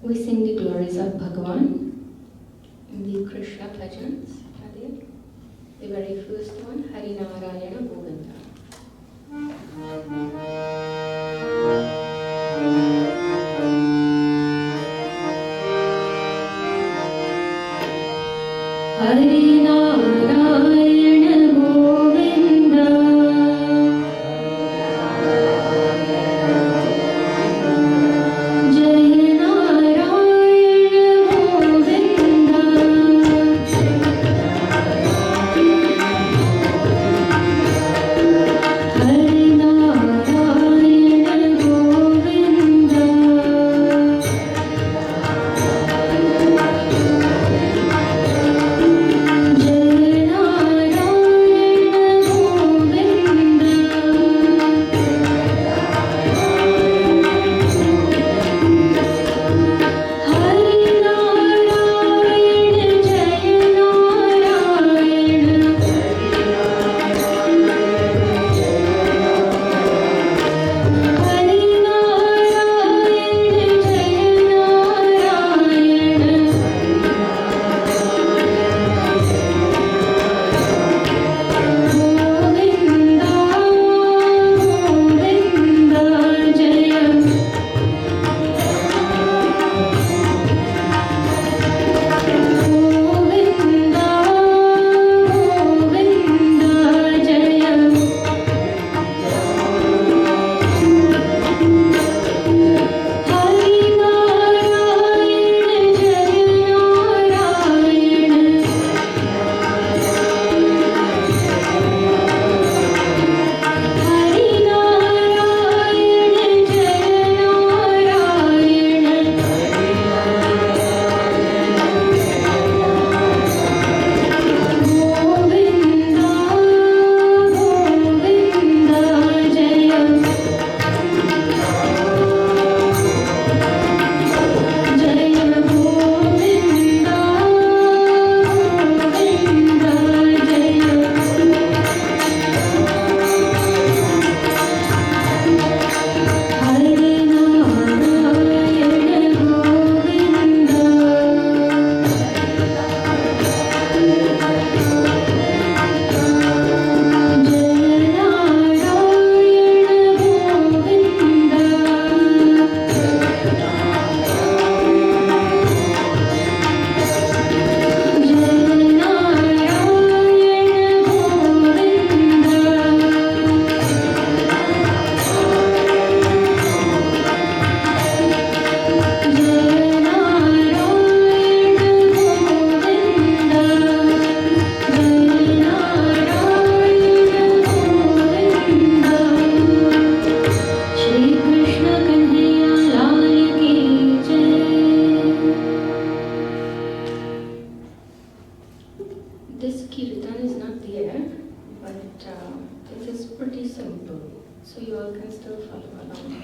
We sing the glories of Bhagavan in the Krishna bhajans. The very first one, Hari Narayana Govinda. Hari Narayana Govinda, Jai Narayana Govinda, Hari Narayana Govinda, This kirtan is not there, but it is pretty simple, so you all can still follow along.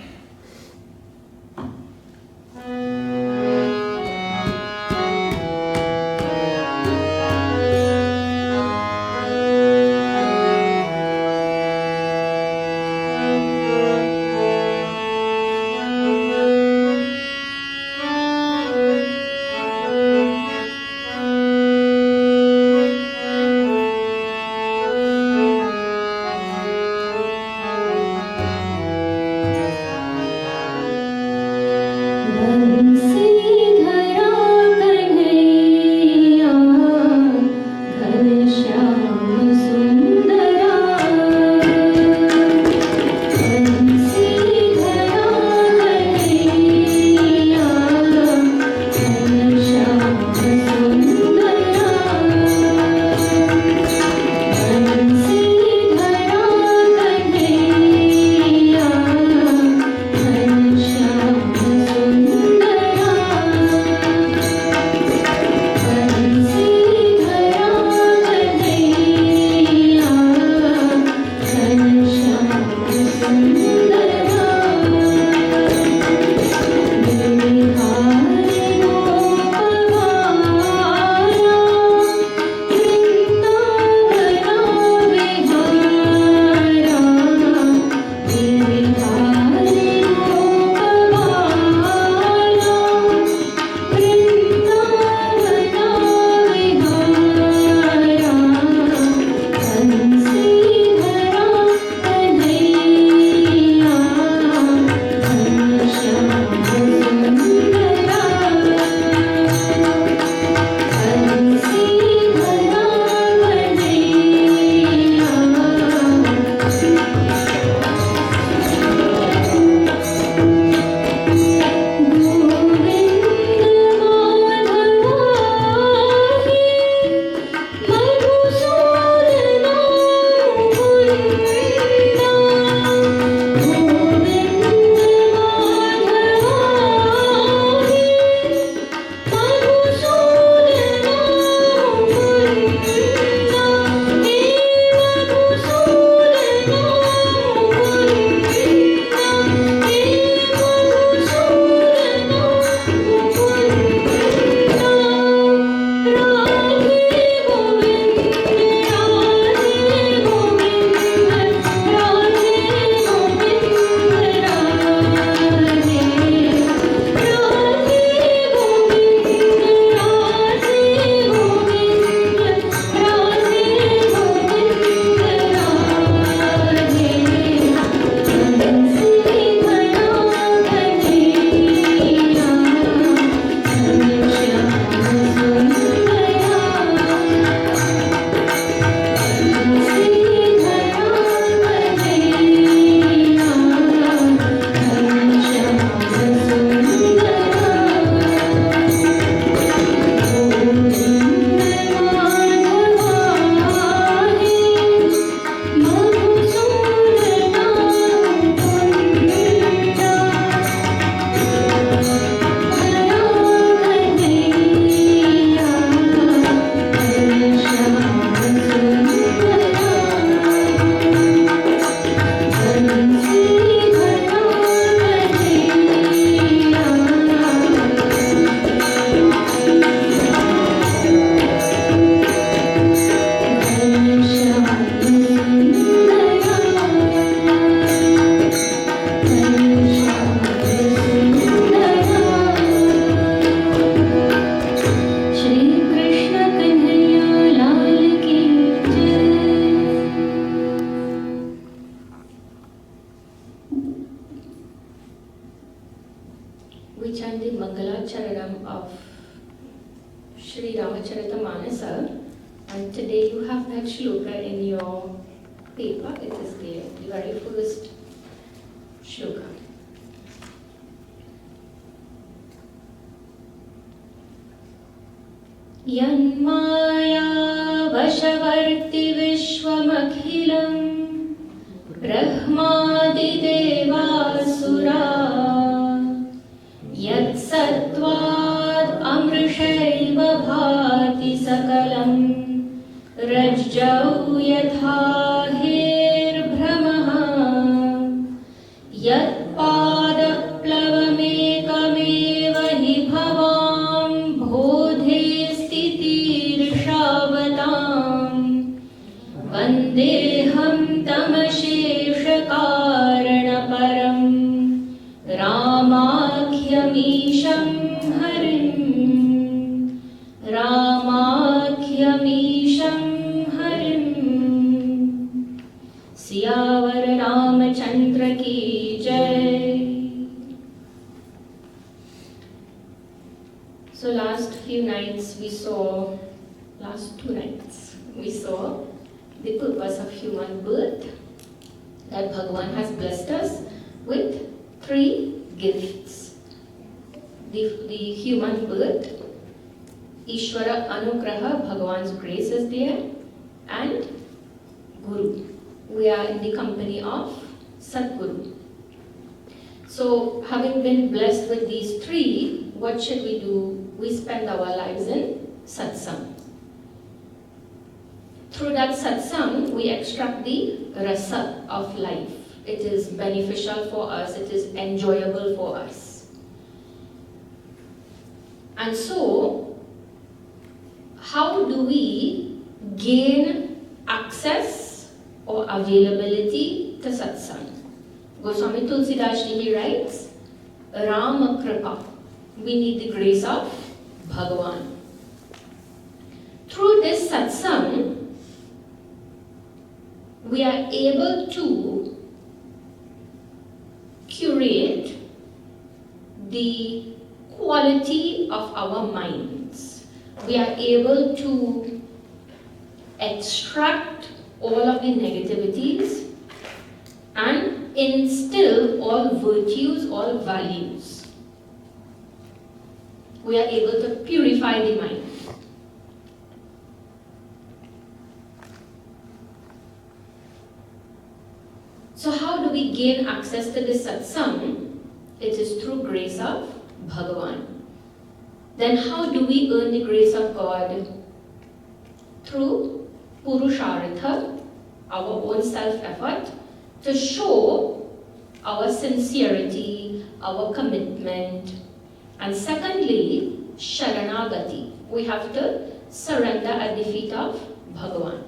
we chant the Mangalacharanam of Sri Rāmacaritamānasa, and today you have that shloka in your paper. It is there, the very first shloka. Yanmaya vashavarti vishwamakhilam Brahmadi devasura Yat sattvad amrishaiva bhati sakalam Rajjau yatha hir brahmaha Yat pada plavamekam hi bhavam bodhe stitir shavatam Vandeham tamashesha karana param Rāmakhyamīṣam harim Rāmakhyamīṣam harim Siyavar Rāmacandra ki jai. So last two nights we saw the purpose of human birth, that Bhagavan has blessed us with 3 gifts. The human birth, Ishvara Anugraha, Bhagavan's grace is there, and Guru. We are in the company of Sadguru. So having been blessed with these 3, what should we do? We spend our lives in satsang. Through that satsang, we extract the rasa of life. It is beneficial for us, it is enjoyable for us. And so, how do we gain access or availability to satsang? Goswami Tulsidas Ji writes, Rāmakripa. We need the grace of Bhagavan. Through this satsang, we are able to curate the quality of our minds. We are able to extract all of the negativities and instill all virtues, all values. We are able to purify the mind. So how do we gain access to this satsang? It is through grace of Bhagavan. Then how do we earn the grace of God? Through Purushartha, our own self-effort, to show our sincerity, our commitment. And secondly, Saranagathi. We have to surrender at the feet of Bhagavan.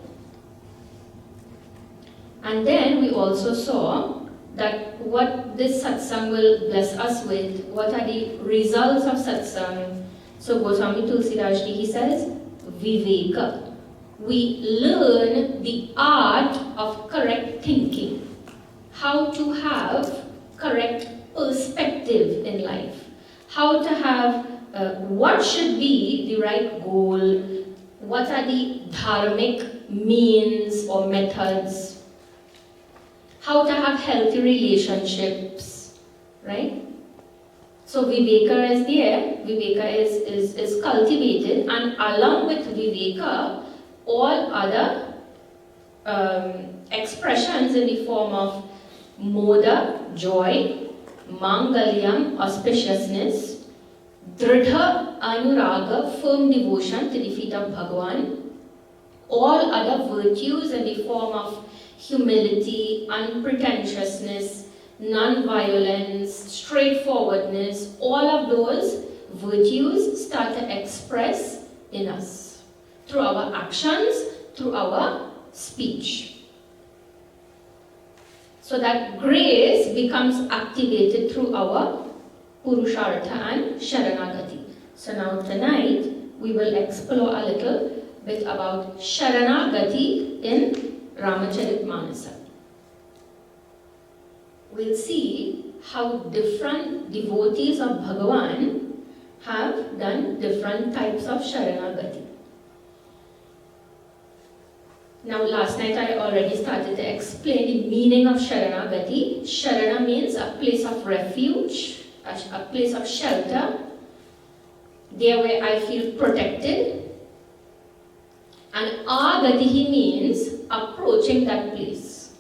And then we also saw that what this satsang will bless us with, what are the results of satsang. So Goswami Tulsidas Ji, he says, Viveka. We learn the art of correct thinking, how to have correct perspective in life, how to have what should be the right goal, what are the dharmic means or methods, how to have healthy relationships, right? So Viveka is there, Viveka is cultivated, and along with Viveka, all other expressions in the form of moda, joy, mangalyam, auspiciousness, dridha, anuraga, firm devotion to the feet of Bhagavan, all other virtues in the form of humility, unpretentiousness, non-violence, straightforwardness, all of those virtues start to express in us through our actions, through our speech. So that grace becomes activated through our Purushartha and Saranagathi. So now tonight we will explore a little bit about Saranagathi in Rāmacaritamānasa. we'll see how different devotees of Bhagavan have done different types of Saranagati. Now, last night I already started to explain the meaning of Saranagati. Sharana means a place of refuge, a place of shelter, there where I feel protected. And Agatihi means approaching that place.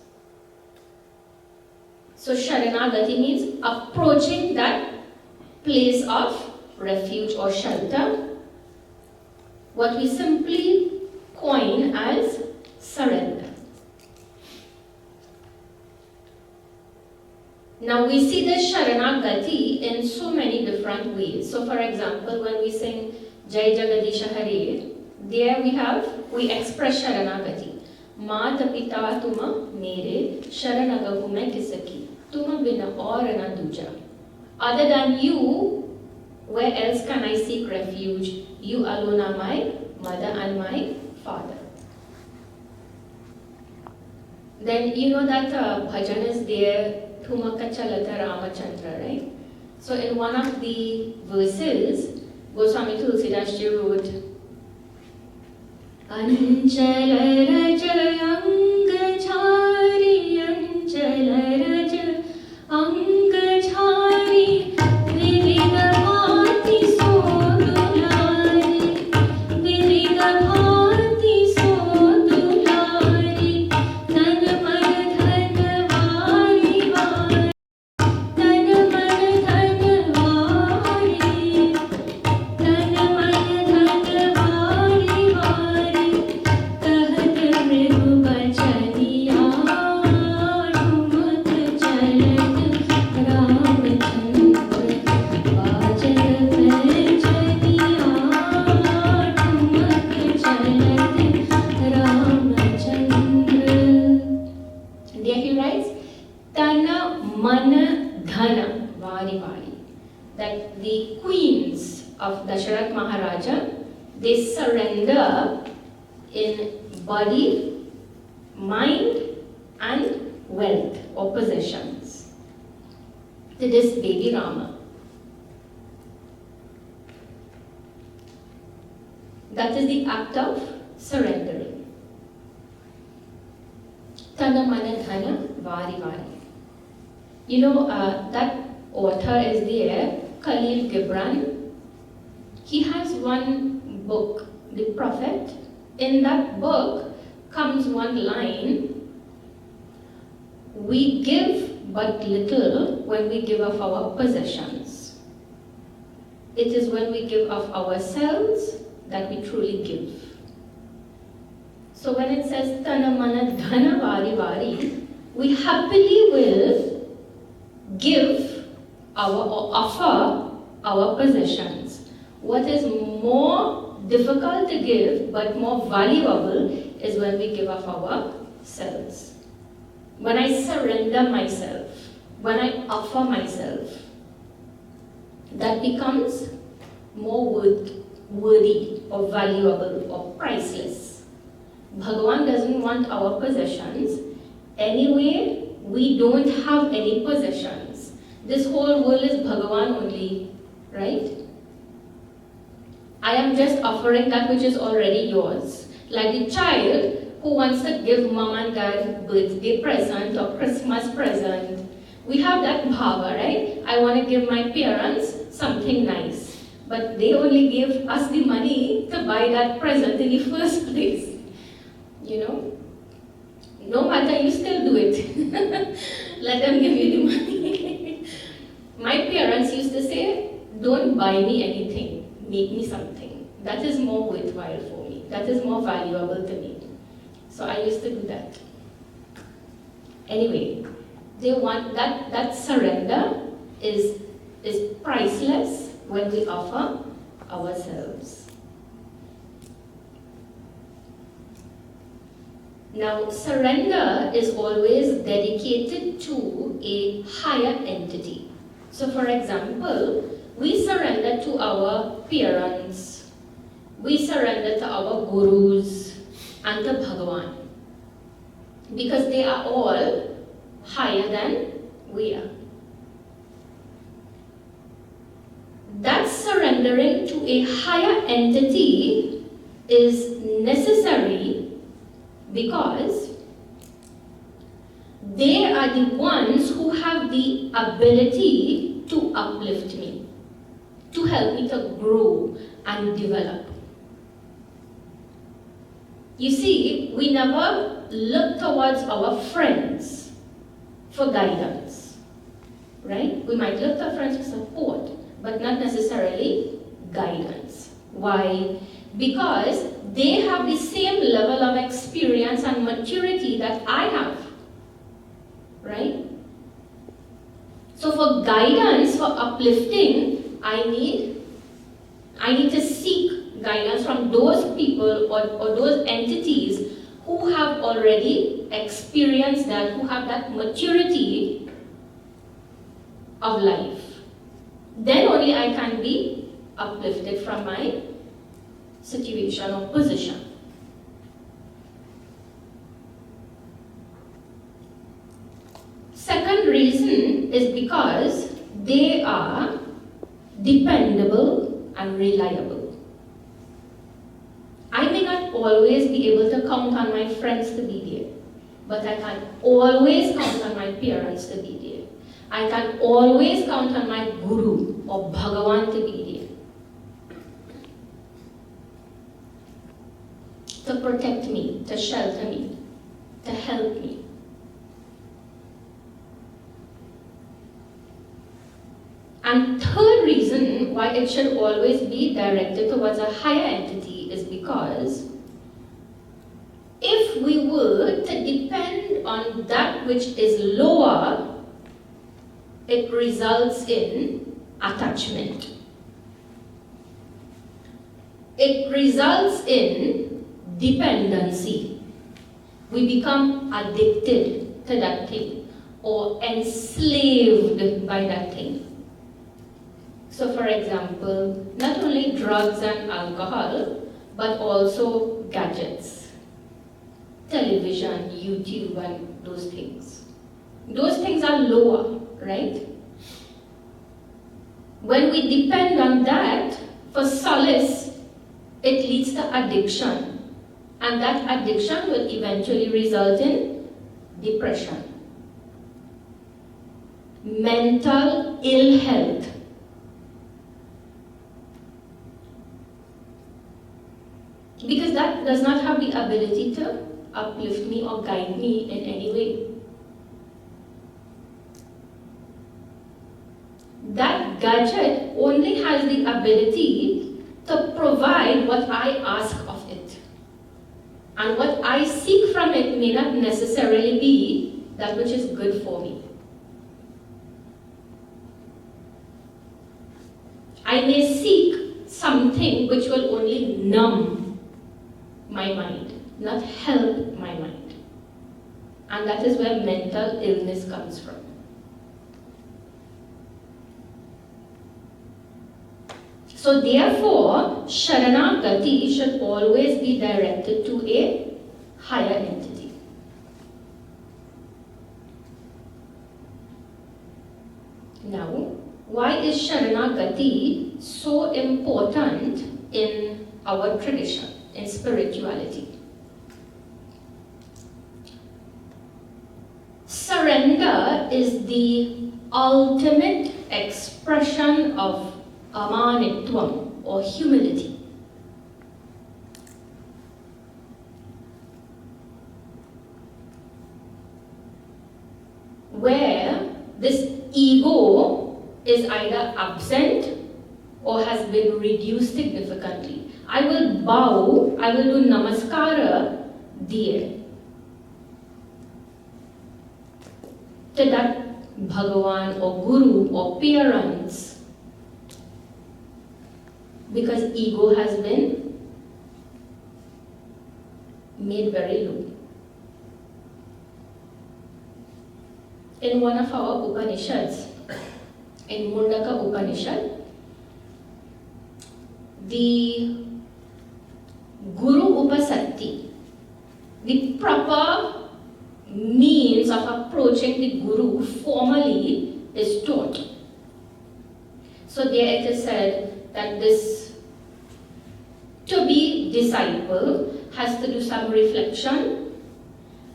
So Sharanagati means approaching that place of refuge or shelter, what we simply coin as surrender. Now we see this Sharanagati in so many different ways. So for example, when we sing Jai Jagadisha Hare, there we express Sharanagati. Mata pita tuma mere, Sharanagahu main kisaki, tuma bina aur na duja. Other than you, where else can I seek refuge? You alone are my mother and my father. Then you know that bhajan is there, Thumaka Chalata Ramachandra, right? So in one of the verses, Goswami Tulsidas Ji wrote, Anchala Raja Anga Chari, Anchala Raja Anga Chari, Viviga Bhati Sodulari, Viviga Bhati Sodulari, Tan Man Dhan Vari Vari, Tan Man Dhan Vari, Tan Man Dhan Vari Vari, Kahat Mrigu Bachaniya, Dhumuk Chalat Ramachandra, Bajat Bachaniya, Dhumuk Chalat Ramachandra. There he writes, Tana Mana Dhana Vari Vari, that the queens of Dasharath Maharaja, they surrender in body, mind and wealth or possessions to this baby Rama. That is the act of surrendering. Tana Mana Dhana Vari Vari. You know, that author is there, Khalil Gibran. He has one book, The Prophet. In that book comes one line, we give but little when we give of our possessions. It is when we give of ourselves that we truly give. So when it says Tana Mana Dhana Vari Vari, we happily will give or offer our possessions. What is more difficult to give but more valuable is when we give of ourselves. When I surrender myself, when I offer myself, that becomes more worthy or valuable or priceless. Bhagavan doesn't want our possessions. Anyway, we don't have any possessions. This whole world is Bhagavan only, right? I am just offering that which is already yours. Like the child who wants to give mom and dad birthday present or Christmas present. We have that bhava, right? I want to give my parents something nice. But they only gave us the money to buy that present in the first place. You know? No matter, you still do it. Let them give you the money. My parents used to say, don't buy me anything, make me something. That is more worthwhile for me. That is more valuable to me. So I used to do that. Anyway, they want that surrender is priceless when we offer ourselves. Now, surrender is always dedicated to a higher entity. So, for example, we surrender to our parents, we surrender to our gurus, and to Bhagavan, because they are all higher than we are. That surrendering to a higher entity is necessary because they are the ones who have the ability to uplift me, to help me to grow and develop. You see, we never look towards our friends for guidance, right? We might look to our friends for support, but not necessarily guidance. Why? Because they have the same level of experience and maturity that I have, right? So for guidance, for uplifting, I need to seek guidance from those people or those entities who have already experienced that, who have that maturity of life. Then only I can be uplifted from my situation or position. Second reason is because they are dependable and reliable. I may not always be able to count on my friends to be there, but I can always count on my parents to be there. I can always count on my Guru or Bhagavan to be there, to protect me, to shelter me, to help me. And third reason why it should always be directed towards a higher entity is because if we were to depend on that which is lower, it results in attachment. It results in dependency. We become addicted to that thing or enslaved by that thing. So for example, not only drugs and alcohol, but also gadgets, television, YouTube, and those things. Those things are lower, right? When we depend on that for solace, it leads to addiction. And that addiction will eventually result in depression, mental ill health. Because that does not have the ability to uplift me or guide me in any way. That gadget only has the ability to provide what I ask of it. And what I seek from it may not necessarily be that which is good for me. I may seek something which will only numb my mind, not help my mind. And that is where mental illness comes from. So therefore, Saranagathi should always be directed to a higher entity. Now, why is Saranagathi so important in our tradition, in spirituality? Surrender is the ultimate expression of amanitvam or humility. Where this ego is either absent or has been reduced significantly. I will bow, I will do namaskara there to that Bhagavan or Guru or parents, because ego has been made very low. In one of our Upanishads, in Mundaka Upanishad, the Guru Upasatti, the proper means of approaching the Guru formally is taught. So there it is said that this to be disciple has to do some reflection,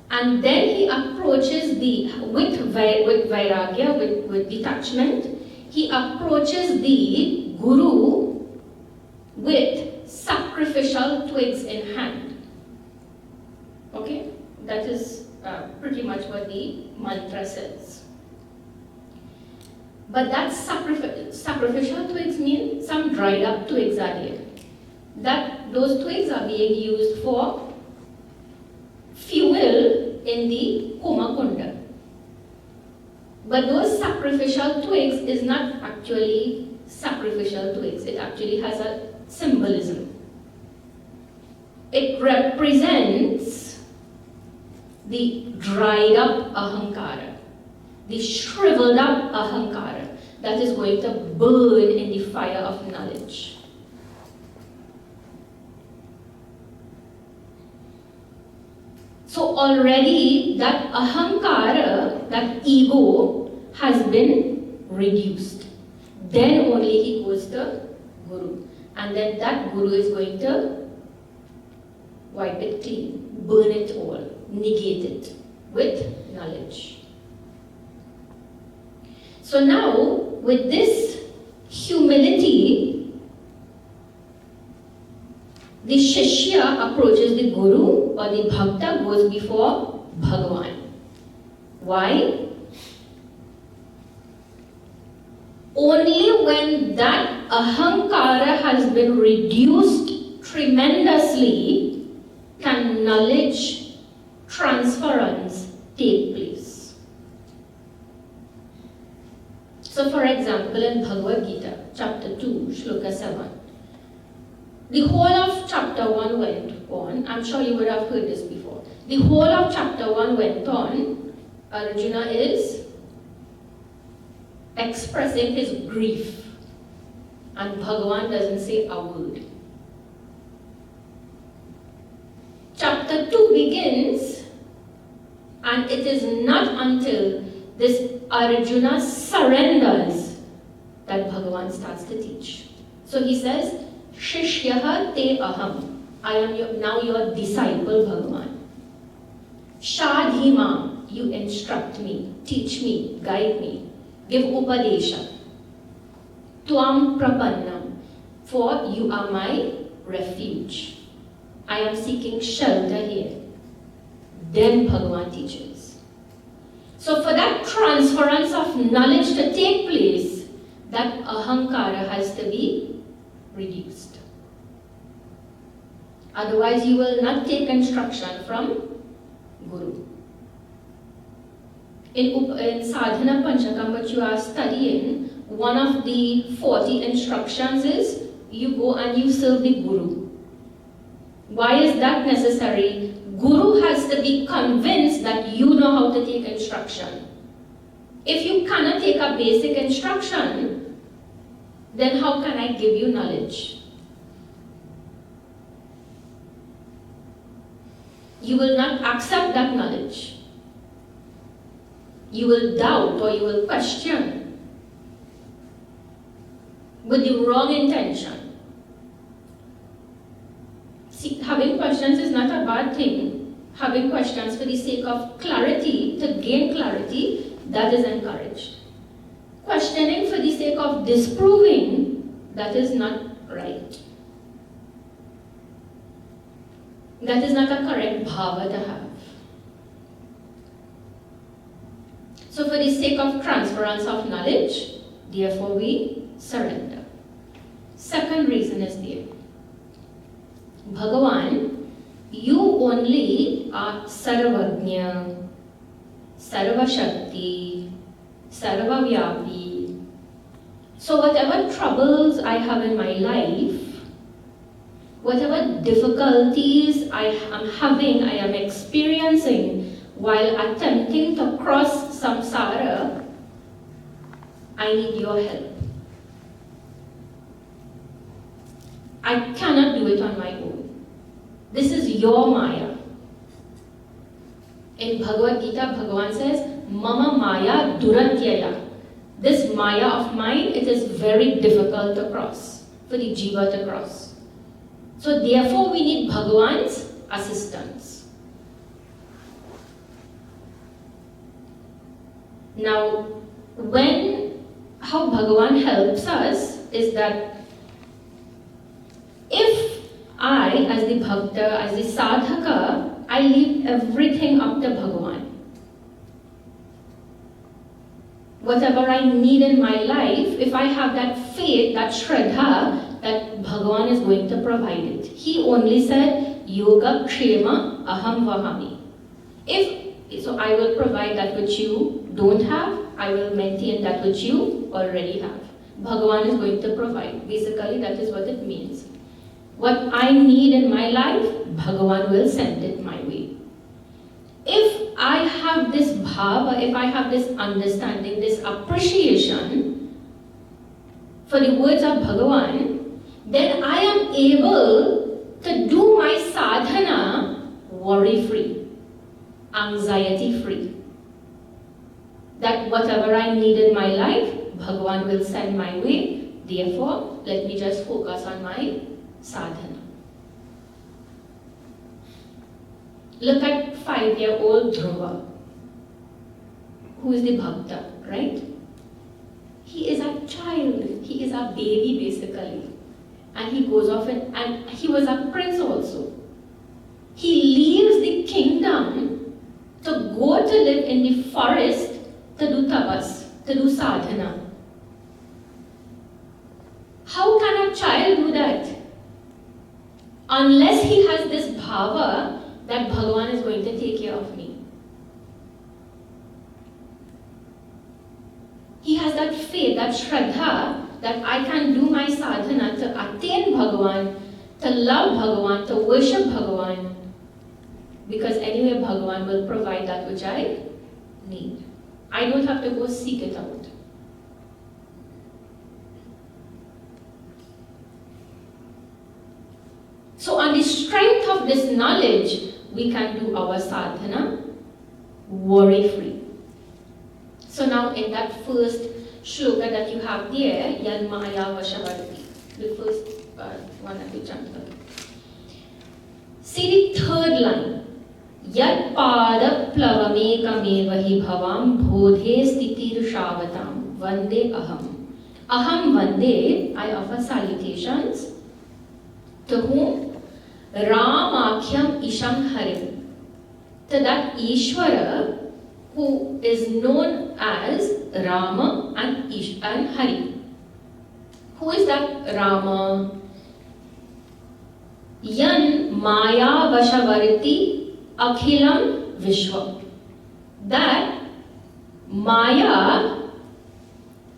and then he approaches with vairagya, with detachment, he approaches the Guru with sacrificial twigs in hand. Okay, that is pretty much what the mantra says. But that sacrificial twigs mean some dried up twigs are there. Those twigs are being used for fuel in the Homa Kunda. But those sacrificial twigs is not actually sacrificial twigs. It actually has a symbolism. It represents the dried up ahankara, the shriveled up ahankara that is going to burn in the fire of knowledge. So already that ahankara, that ego, has been reduced. Then only he goes to Guru. And then that Guru is going to wipe it clean, burn it all, negate it with knowledge. So now, with this humility, the Shishya approaches the Guru, or the Bhakta goes before Bhagavan. Why? Only when that ahankara has been reduced tremendously can knowledge transference take place. So for example, in Bhagavad Gita, chapter 2, shloka 7, the whole of chapter 1 went on. I'm sure you would have heard this before. The whole of chapter 1 went on. Arjuna is expressing his grief, and Bhagavan doesn't say a word. Chapter 2 begins, and it is not until this Arjuna surrenders that Bhagavan starts to teach. So he says, Shishyaha te aham. I am now your disciple, Bhagavan. Shadhima, you instruct me, teach me, guide me, give upadesha. Tvam prapannam, for you are my refuge. I am seeking shelter here. Then Bhagavan teaches. So for that transference of knowledge to take place, that ahankara has to be reduced. Otherwise, you will not take instruction from Guru. In Sadhana Panchakam, what you are studying, one of the 40 instructions is you go and you serve the Guru. Why is that necessary? Guru has to be convinced that you know how to take instruction. If you cannot take a basic instruction, then how can I give you knowledge? You will not accept that knowledge. You will doubt or you will question with the wrong intention. See, having questions is not a bad thing. Having questions for the sake of clarity, to gain clarity, that is encouraged. Questioning for the sake of disproving, that is not right. That is not a correct bhava to have. So for the sake of transference of knowledge, therefore we surrender. Second reason is there. Bhagavan, you only are Sarvajna, Sarvashakti, Sarvavyapi. So whatever troubles I have in my life, whatever difficulties I am having, I am experiencing while attempting to cross samsara, I need your help. I cannot do it on my own. This is your Maya. In Bhagavad Gita, Bhagavan says, Mama Maya Durantyaya. This Maya of mine, it is very difficult to cross, for the Jiva to cross. So therefore we need Bhagavan's assistance. Now, how Bhagavan helps us is that if I, as the Bhakta, as the Sadhaka, I leave everything up to Bhagavan. Whatever I need in my life, if I have that faith, that Shraddha, that Bhagavan is going to provide it. He only said, Yoga Kshema Aham Vahami. So I will provide that which you don't have, I will maintain that which you already have. Bhagavan is going to provide. Basically, that is what it means. What I need in my life, Bhagavan will send it my way. If I have this bhava, if I have this understanding, this appreciation for the words of Bhagavan, then I am able to do my sadhana worry-free, anxiety-free. That whatever I need in my life, Bhagavan will send my way. Therefore, let me just focus on my sadhana. Look at 5-year-old Dhruva, who is the Bhakta, right? He is a child, he is a baby basically. And he goes off and he was a prince also. He leaves the kingdom to go to live in the forest to do tapas, to do sadhana. How can a child do that? Unless he has this bhava that Bhagavan is going to take care of me. He has that faith, that Shraddha, that I can do my sadhana to attain Bhagavan, to love Bhagavan, to worship Bhagavan, because anyway Bhagavan will provide that which I need. I don't have to go seek it out. So on the strength of this knowledge, we can do our sadhana worry-free. So now in that first shloka that you have there, Yad Maya Vashavarti, the first one at the chapter. See the third line. Yad Pada Plavamekamevahi Bhavam Bodhe Stitir Shavatam Vande Aham. Aham Vande, I offer salutations. To whom? Rāmakhyam Isham Harim. To that Ishvara who is known as Rama and Hari. Who is that Rama? Yan Maya Vashavarti Akhilam Vishwa. That Maya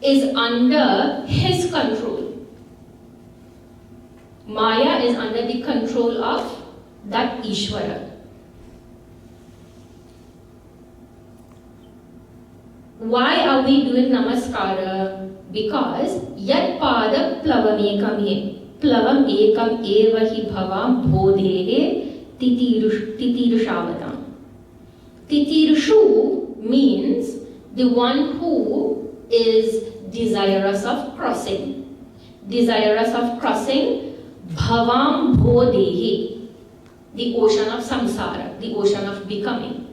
is under his control. Maya is under the control of that Ishvara. Why are we doing namaskara? Because Yad Pada Plavamekam Evahi Bhavam Bodhehe Titirshavatam. Titirshu means the one who is desirous of crossing. Desirous of crossing Bhavam Bodhehe, the ocean of samsara, the ocean of becoming.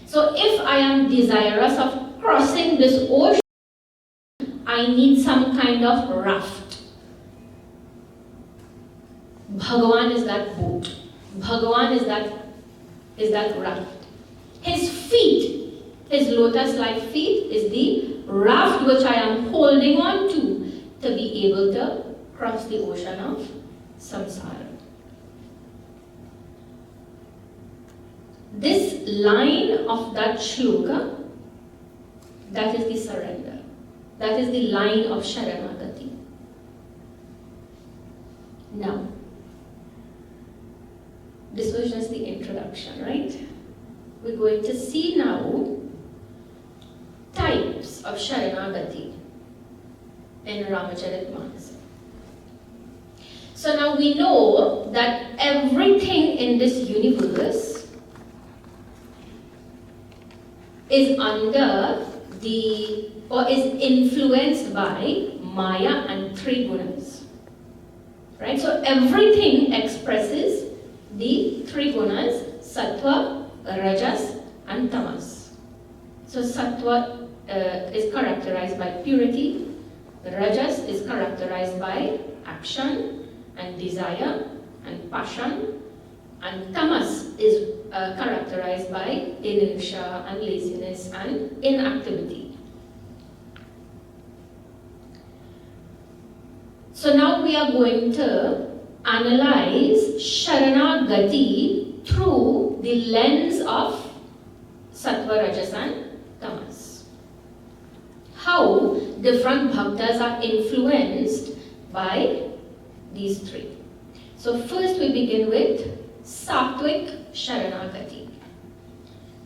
So if I am desirous of crossing this ocean, I need some kind of raft. Bhagavan is that boat. Bhagavan is that raft. His feet, his lotus-like feet is the raft which I am holding on to be able to cross the ocean of samsara. This line of that shloka, that is the surrender. That is the line of Saranagathi. Now, this was just the introduction, right? We're going to see now types of Saranagathi in Rāmacaritamānasa. So now we know that everything in this universe is under or is influenced by Maya and three gunas. Right? So everything expresses the three gunas, Sattva, Rajas, and Tamas. So Sattva is characterized by purity, Rajas is characterized by action and desire and passion, and Tamas is characterized by inertia and laziness and inactivity. So now we are going to analyze Saranagati through the lens of Sattva, Rajas and Tamas. How different bhaktas are influenced by these three. So first we begin with Sattvic Saranagati.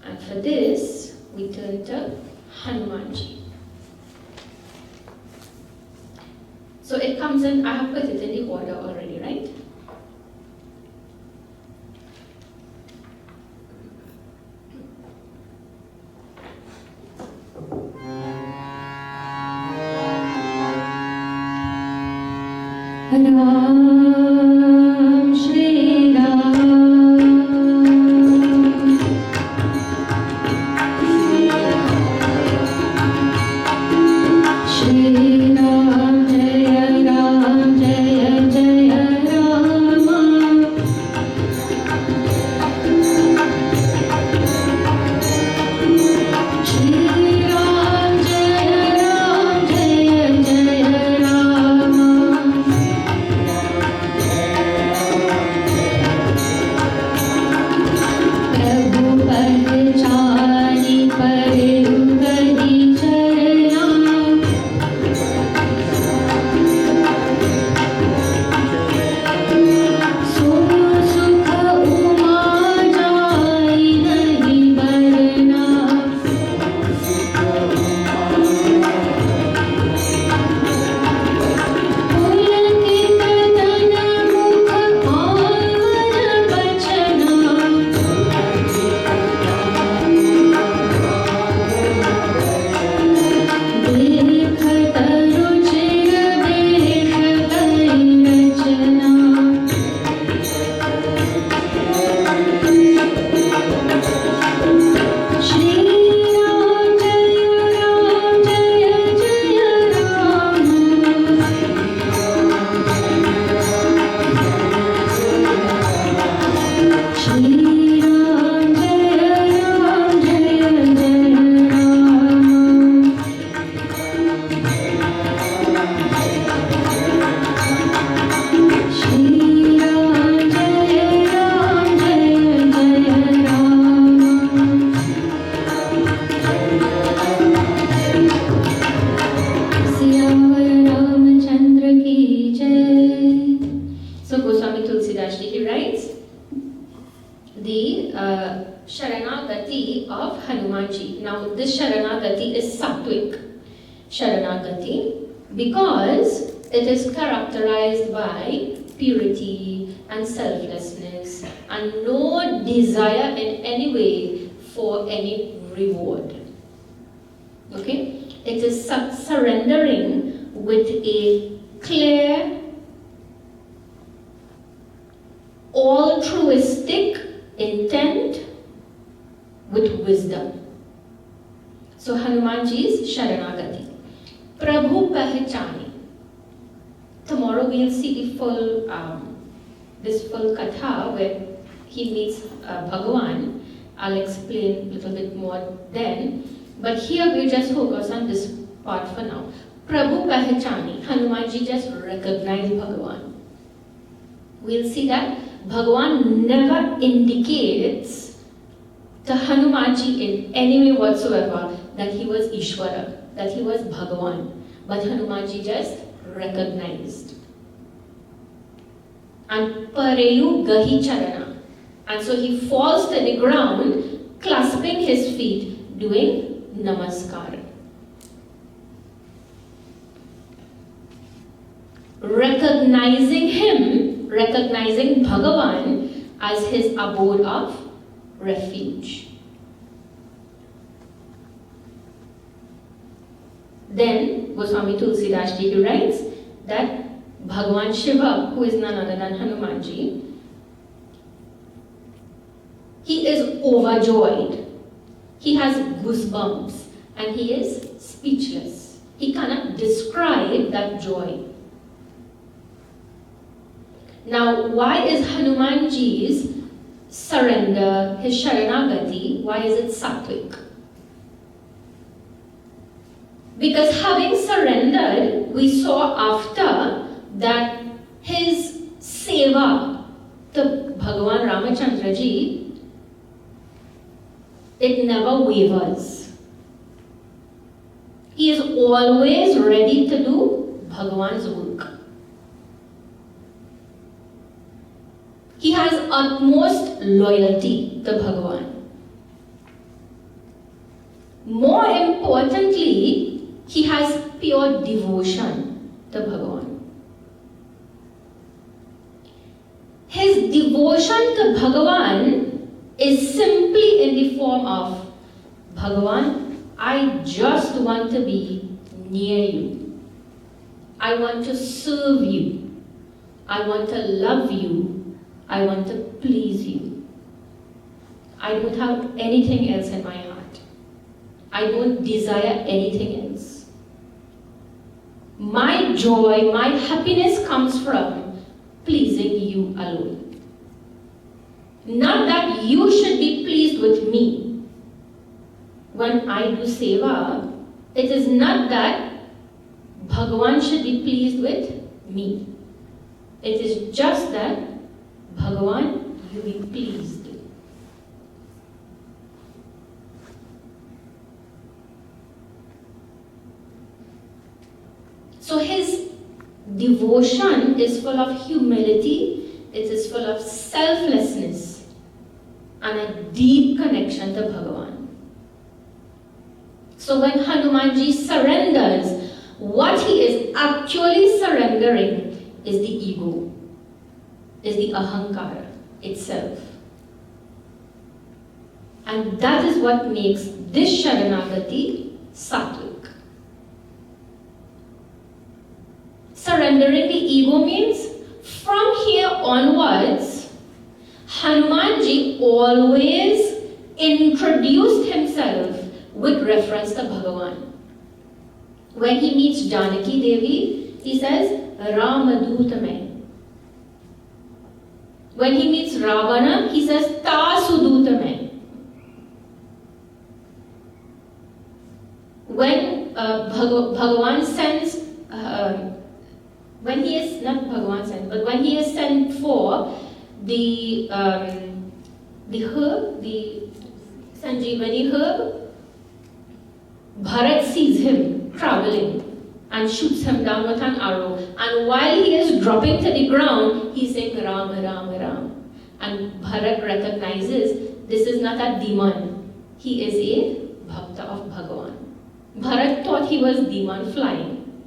And for this, we turn to Hanumanji. So it comes in, I have put it in the order already, right? Ram Shri Ram Shri Ram Jaya Jaya Rama Shri Ram Jaya Jaya Rama Sharanagati of Hanumanji. Now this Sharanagati is Sattvic Sharanagati because it is characterized by purity and selflessness and no desire in any way for any reward. Okay? It is surrendering with a clear, altruistic intent with wisdom. So Hanumanji's Sharanagati. Prabhu Pahchani. Tomorrow we'll see the full, this full katha where he meets Bhagavan. I'll explain a little bit more then. But here we'll just focus on this part for now. Prabhu Pahchani. Hanumanji just recognized Bhagavan. We'll see that Bhagavan never indicates to Hanumanji in any way whatsoever that he was Ishvara, that he was Bhagavan. But Hanumanji just recognized. And Pareyu Gahi Charana. And so he falls to the ground, clasping his feet, doing Namaskar. Recognizing him, recognizing Bhagavan as his abode of refuge. Then Goswami Tulsidas Ji writes that Bhagavan Shiva, who is none other than Hanumanji, he is overjoyed. He has goosebumps and he is speechless. He cannot describe that joy. Now, why is Hanumanji's surrender, his Saranagathi, why is it sattvic? Because having surrendered, we saw after that his seva to Bhagavan Ramachandra Ji, it never wavers. He is always ready to do Bhagavan's work. He has utmost loyalty to Bhagavan. More importantly, he has pure devotion to Bhagavan. His devotion to Bhagavan is simply in the form of, Bhagavan, I just want to be near you. I want to serve you. I want to love you. I want to please you. I don't have anything else in my heart. I don't desire anything else. My joy, my happiness comes from pleasing you alone. Not that you should be pleased with me. When I do seva, it is not that Bhagavan should be pleased with me. It is just that Bhagavan, you be pleased. So his devotion is full of humility, it is full of selflessness and a deep connection to Bhagavan. So when Hanumanji surrenders, what he is actually surrendering is the ego, is the ahankara itself. And that is what makes this Sharanagati sattvic. Surrendering the ego means from here onwards, Hanumanji always introduced himself with reference to Bhagavan. When he meets Janaki Devi, he says, Ramadutame. When he meets Ravana, he says, Tasudutame. When Bhagavan sends, when he is, not Bhagavan sent, but when he is sent for the herb, the Sanjeevani herb, Bharat sees him traveling and shoots him down with an arrow. And while he is dropping to the ground, he's saying Ram, Ram, Ram. And Bharat recognizes this is not a demon. He is a bhakta of Bhagavan. Bharat thought he was demon flying.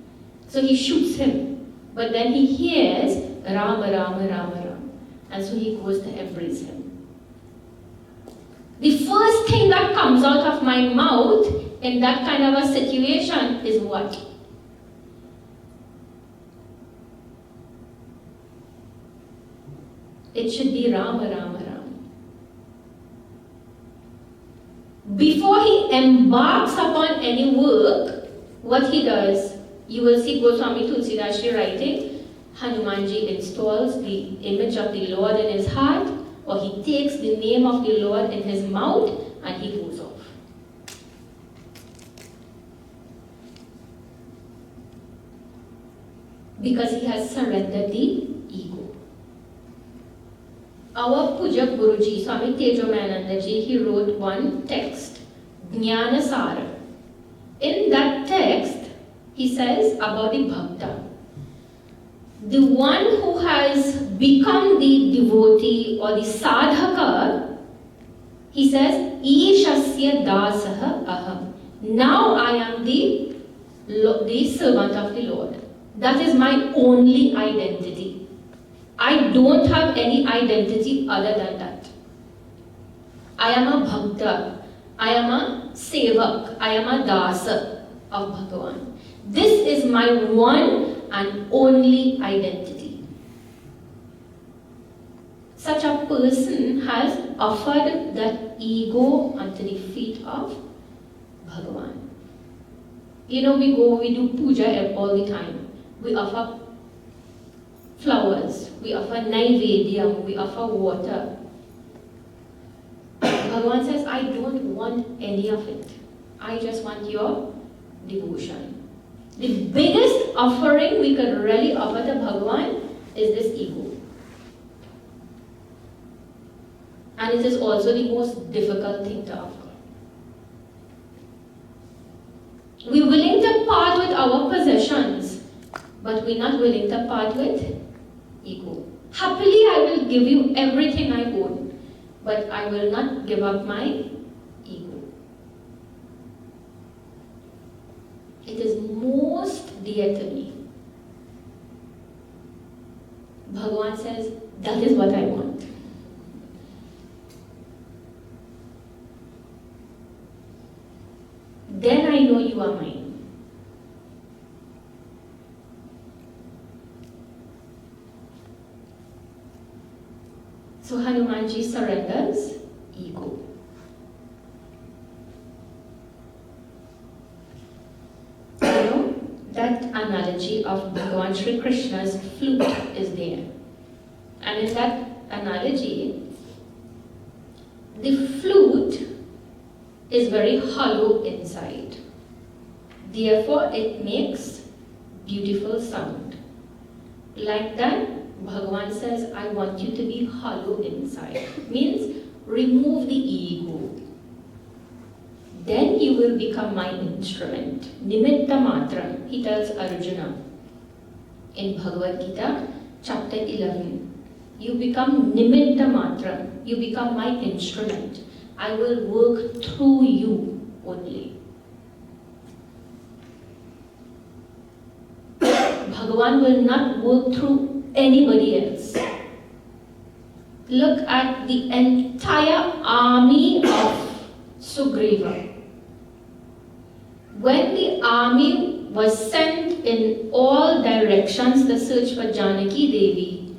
So he shoots him. But then he hears Ram, Ram, Ram, Ram. And so he goes to embrace him. The first thing that comes out of my mouth in that kind of a situation is what? It should be Rama, Rama, Rama. Before he embarks upon any work, what he does, you will see Goswami Tulsidas writing, Hanumanji installs the image of the Lord in his heart, or he takes the name of the Lord in his mouth, and he goes off. Because he has surrendered the ego. Our Puja Guruji, Swami Tejomananda Ji, he wrote one text, Jnanasara. In that text, he says about the bhakta. The one who has become the devotee or the sadhaka, he says, Ishasya dasaha aham. Now I am the servant of the Lord. That is my only identity. I don't have any identity other than that. I am a bhakta. I am a sevak. I am a dasa. of Bhagavan. This is my one and only identity. Such a person has offered that ego unto the feet of Bhagavan. We do puja all the time. We offer flowers, we offer naivedyam, we offer water. Bhagavan says, I don't want any of it. I just want your devotion. The biggest offering we could really offer to Bhagavan is this ego. And it is also the most difficult thing to offer. We're willing to part with our possessions, but we're not willing to part with ego. Happily, I will give you everything I own, but I will not give up my ego. It is most dear to me. Bhagavan says, that is what I want. Then I know you are mine. So Hanumanji surrenders ego. That analogy of Bhagavan Sri Krishna's flute is there. And in that analogy, the flute is very hollow inside. Therefore, it makes beautiful sound. Like that, Bhagavan says, I want you to be hollow inside. Means, remove the ego. Then you will become my instrument. Nimitta matram, he tells Arjuna in Bhagavad Gita, chapter 11. You become nimitta matram, you become my instrument. I will work through you only. Bhagavan will not work through anybody else. Look at the entire army of Sugriva. When the army was sent in all directions to search for Janaki Devi,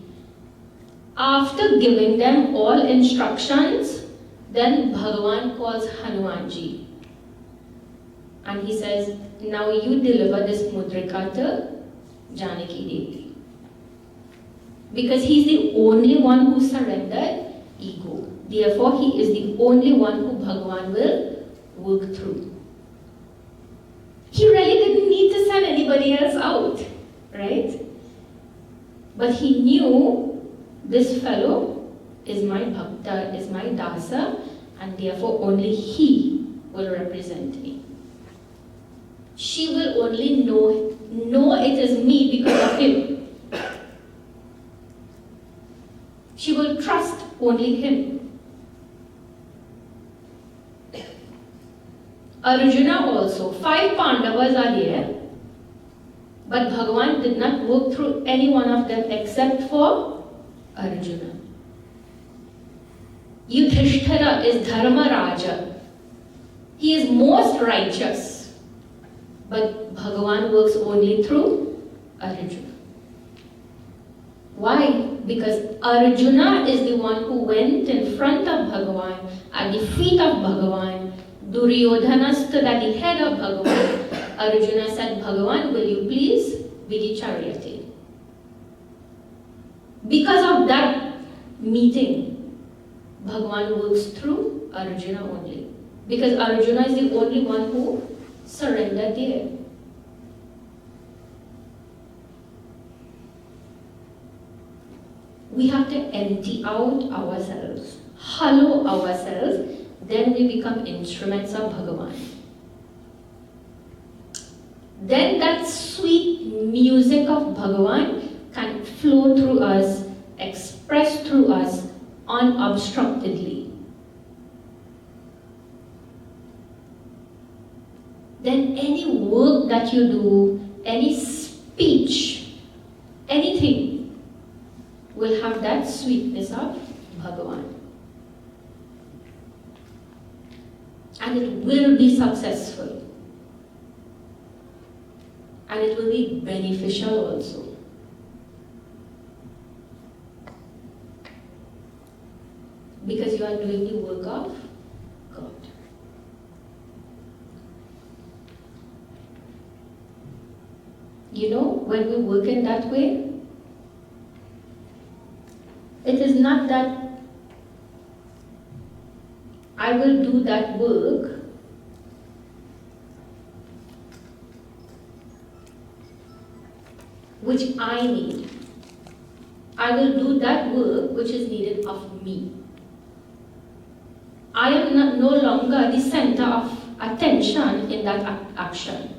after giving them all instructions, then Bhagavan calls Hanumanji. And he says, now you deliver this mudrika to Janaki Devi. Because he's the only one who surrendered ego. Therefore, he is the only one who Bhagavan will work through. He really didn't need to send anybody else out, right? But he knew this fellow is my bhakta, is my dasa, and therefore only he will represent me. She will only know it is me because of him. She will trust only him. Arjuna also, 5 Pandavas are there, but Bhagavan did not work through any one of them except for Arjuna. Yudhishthira is Dharma Raja. He is most righteous, but Bhagavan works only through Arjuna. Why? Because Arjuna is the one who went in front of Bhagavan, at the feet of Bhagavan. Duryodhana stood at the head of Bhagavan. Arjuna said, Bhagavan, will you please be the charioteer? Because of that meeting, Bhagavan works through Arjuna only. Because Arjuna is the only one who surrendered there. We have to empty out ourselves, hollow ourselves, then we become instruments of Bhagavan. Then that sweet music of Bhagavan can flow through us, express through us unobstructedly. Then any work that you do, any speech, anything will have that sweetness of Bhagavan. And it will be successful. and it will be beneficial also. Because you are doing the work of God. You know, when we work in that way, it is not that I will do that work which I need. I will do that work which is needed of me. I am no longer the center of attention in that action.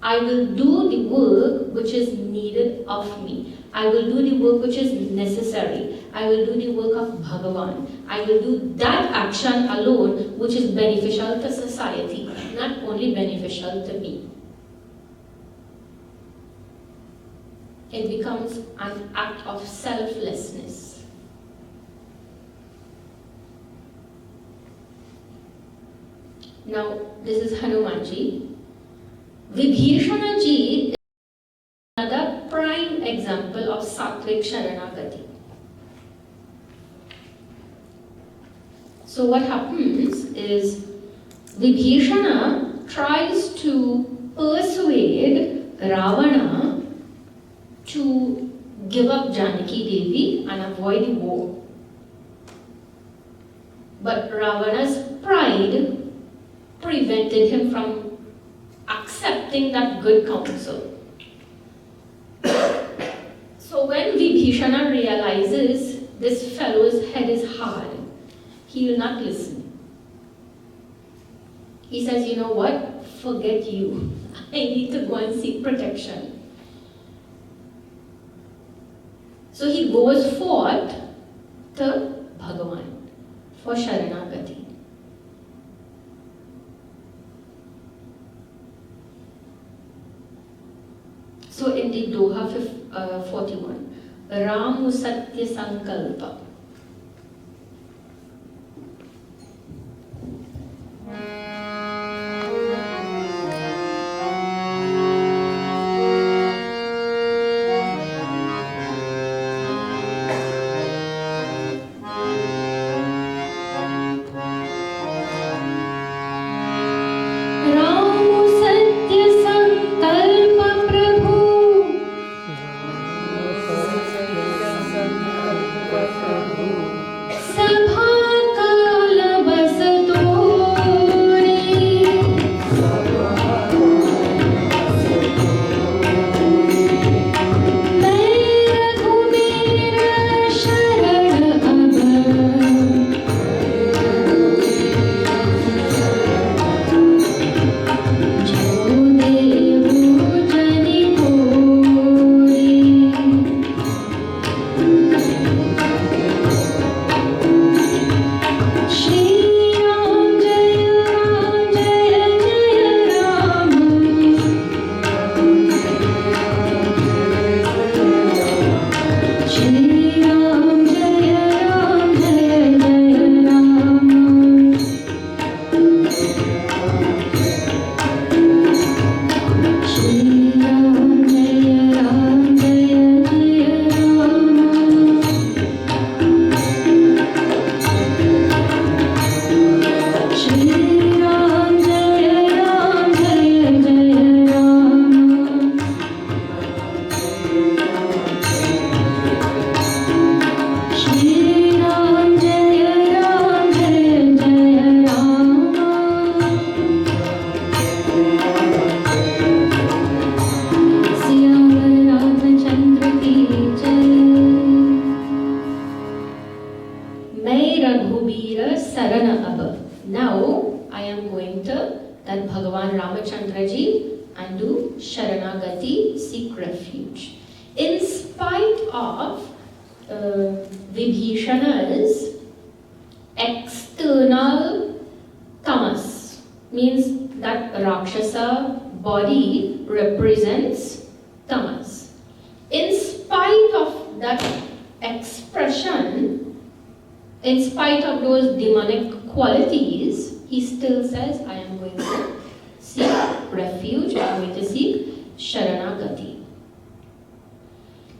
I will do the work which is needed of me. I will do the work which is necessary. I will do the work of Bhagavan. I will do that action alone which is beneficial to society, not only beneficial to me. It becomes an act of selflessness. Now, this is Hanumanji. Vibhishanaji is another prime example of Sattvic Sharanagati. So what happens is Vibhishana tries to persuade Ravana to give up Janaki Devi and avoid the war. But Ravana's pride prevented him from accepting that good counsel. So when Vibhishana realizes this fellow's head is hard, he will not listen. He says, you know what? Forget you. I need to go and seek protection. So he goes forth to Bhagavan for Sharanagati. So in the Doha 41, Ramu Satya Sankalpa. Now I am going to that Bhagavan Rāmacandra and do Sharanagati, seek refuge. In spite of Vibhishana's external tamas, means that Rakshasa body represents tamas. In spite of that expression, in spite of those demonic qualities, he still says, I am going to seek refuge, I am going to seek Saranagati.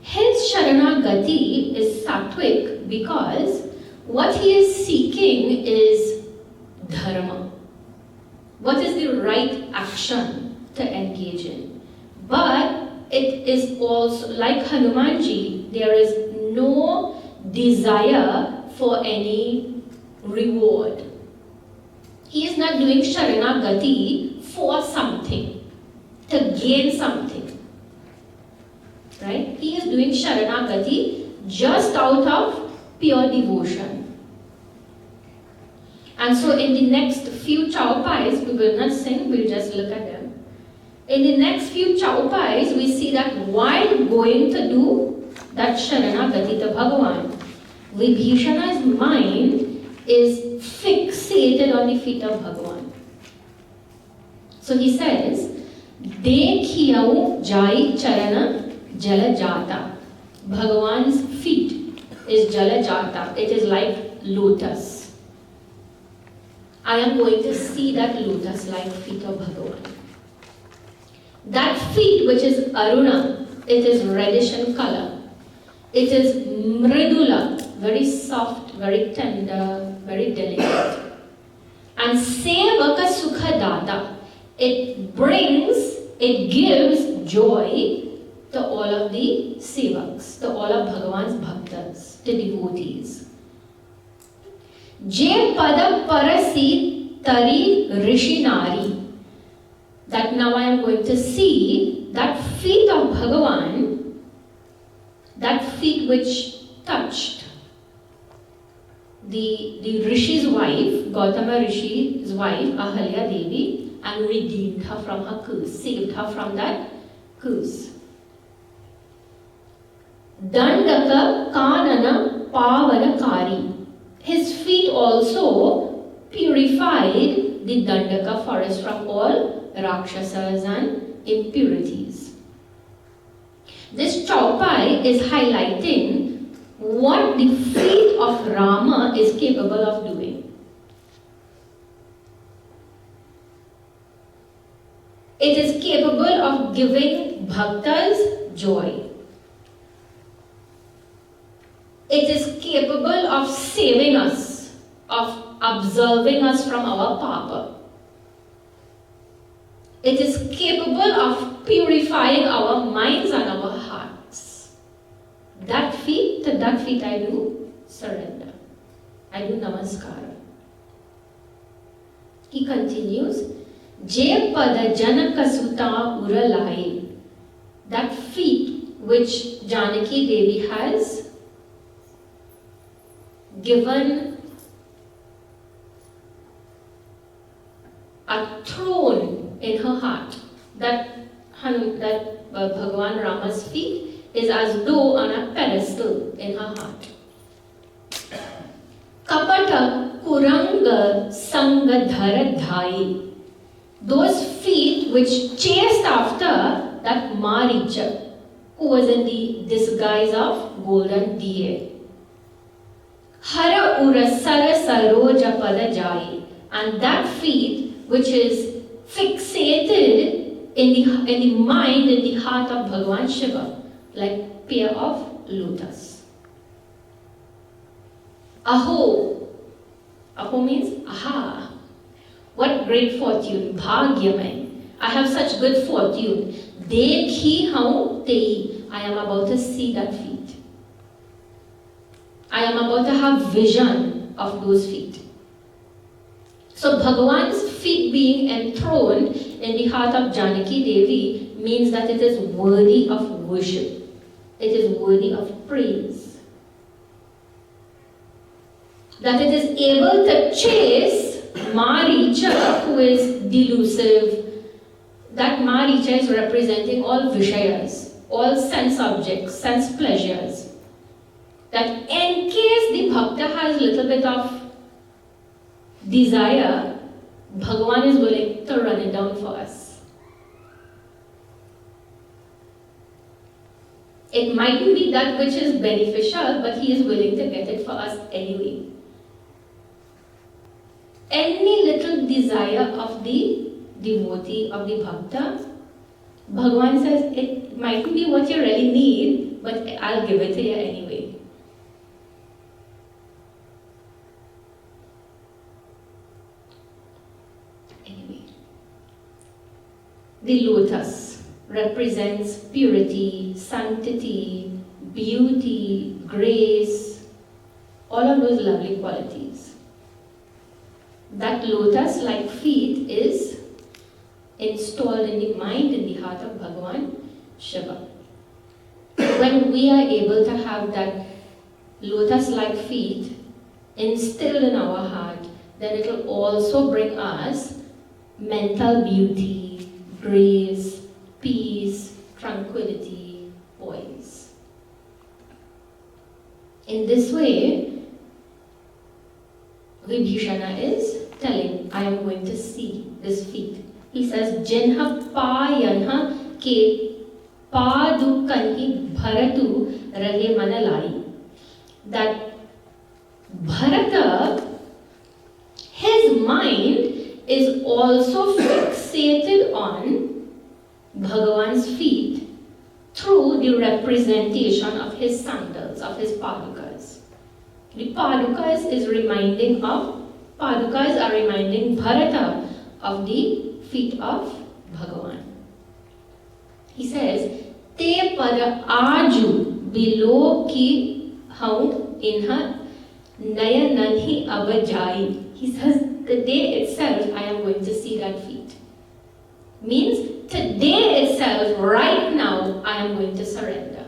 His Saranagati is sattvic because what he is seeking is dharma. What is the right action to engage in? But it is also, like Hanumanji, there is no desire for any reward. He is not doing Saranagati for something, to gain something. Right? He is doing Saranagati just out of pure devotion. And so in the next few Chaupais, we will not sing, we'll just look at them. In the next few Chaupais, we see that while going to do that Saranagati to Bhagavan, Vibhishana's mind is fixated on the feet of Bhagavan. So he says, Dekhiyau Jai Charana Jala Jata. Bhagavan's feet is Jala Jata. It is like lotus. I am going to see that lotus-like feet of Bhagavan. That feet, which is Aruna, it is reddish in color. It is Mridula, very soft, very tender, very delicate. And Sevaka Sukha Data, it gives joy to all of the Sevaks, to all of Bhagavan's Bhaktas, to devotees. Je pada parasi tari rishinari. That now I am going to see that feet of Bhagavan, that feet which touched the Rishi's wife, Gautama Rishi's wife, Ahalya Devi, and redeemed her from her curse, saved her from that curse. Dandaka Kanana Pavanakari. His feet also purified the Dandaka forest from all Rakshasas and impurities. This Chaupai is highlighting what the feet of Rama is capable of doing. It is capable of giving bhaktas joy. It is capable of saving us, of absolving us from our papa. It is capable of purifying our minds and our hearts. To that feet I do surrender. I do namaskara. He continues, Je pada janaka suta uralai. That feet which Janaki Devi has given a throne in her heart. That Bhagavan Rama's feet is as though on a pedestal in her heart. Kapata kuranga sangadhara dhai. Those feet which chased after that Maricha, who was in the disguise of golden DA. Hara ura sara saroja pada jai. And that feet which is fixated in the mind, in the heart of Bhagavan Shiva, like pair of lotus. Aho. Aho means aha. What great fortune. Bhagyamai. I have such good fortune. Dekhi hau tei. I am about to see that feet. I am about to have vision of those feet. So Bhagavan's feet being enthroned in the heart of Janaki Devi means that it is worthy of worship. It is worthy of praise. That it is able to chase Maricha, who is delusive. That Maricha is representing all Vishayas, all sense objects, sense pleasures. That in case the Bhakta has a little bit of desire, Bhagavan is willing to run it down for us. It mightn't be that which is beneficial, but he is willing to get it for us anyway. Any little desire of the devotee, of the Bhakta, Bhagavan says, it mightn't be what you really need, but I'll give it to you anyway. The lotus represents purity, sanctity, beauty, grace, all of those lovely qualities. That lotus-like feet is installed in the mind, in the heart of Bhagavan Shiva. When we are able to have that lotus-like feet instilled in our heart, then it will also bring us mental beauty, grace, peace, tranquility, poise. In this way, Vibhishana is telling, I am going to see this feet. He says, Jinha payanha ke padukanhi bharatu rahe manalai. That Bharata, his mind is also fixated on Bhagavan's feet through the representation of his sandals, of his padukas. The padukas are reminding Bharata of the feet of Bhagavan. He says, Te pada aju bilo ki haun inha nayananhi abajai. He says, the day itself, I am going to see that feet. Means, today itself, right now, I am going to surrender.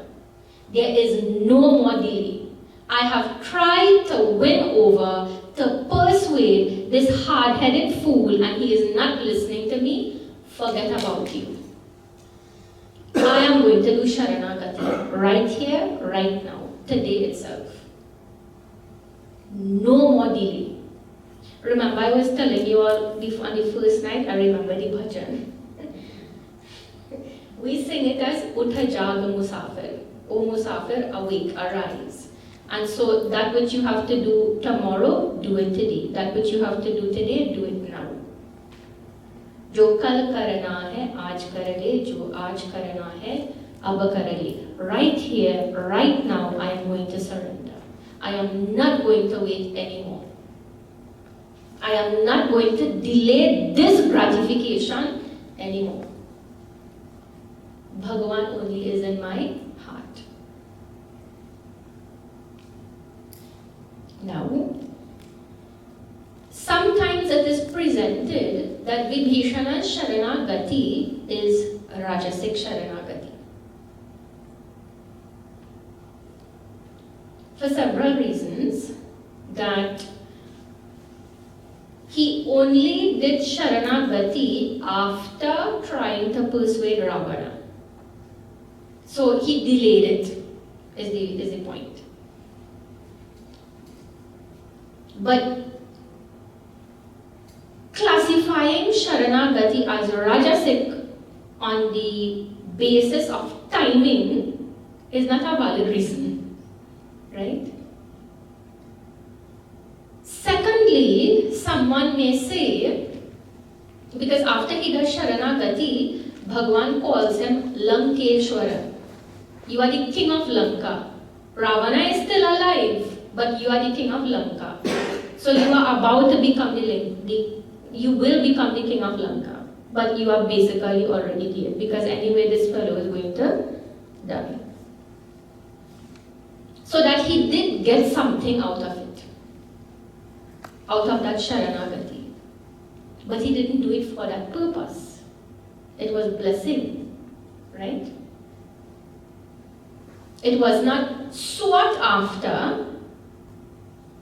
There is no more delay. I have tried to win over, to persuade this hard-headed fool, and he is not listening to me. Forget about you. I am going to do Saranagathi right here, right now, today itself. No more delay. Remember, I was telling you all on the first night, I remember the bhajan. We sing it as Utha Jaga Musafir. O Musafir, awake, arise. And so that which you have to do tomorrow, do it today. That which you have to do today, do it now. Jo kal karna hai, aaj kar le. Jo aaj karna hai, ab kar le. Right here, right now, I am going to surrender. I am not going to wait anymore. I am not going to delay this gratification anymore. Bhagavan only is in my heart. Now, sometimes it is presented that Vibhishana's Sharanagati is Rajasic Sharanagati. For several reasons, that he only did Sharanagati after trying to persuade Ravana. So he delayed it, is the point. But classifying Sharanagati as Rajasic on the basis of timing is not a valid reason, right? Secondly, someone may say, because after he does Sharanagati, Bhagavan calls him Lankeshwara. You are the king of Lanka. Ravana is still alive, but you are the king of Lanka. So you are about to become you will become the king of Lanka. But you are basically already dead, because anyway this fellow is going to die. So that he did get something out of it. Out of that Sharanagati. But he didn't do it for that purpose. It was blessing, right? It was not sought after,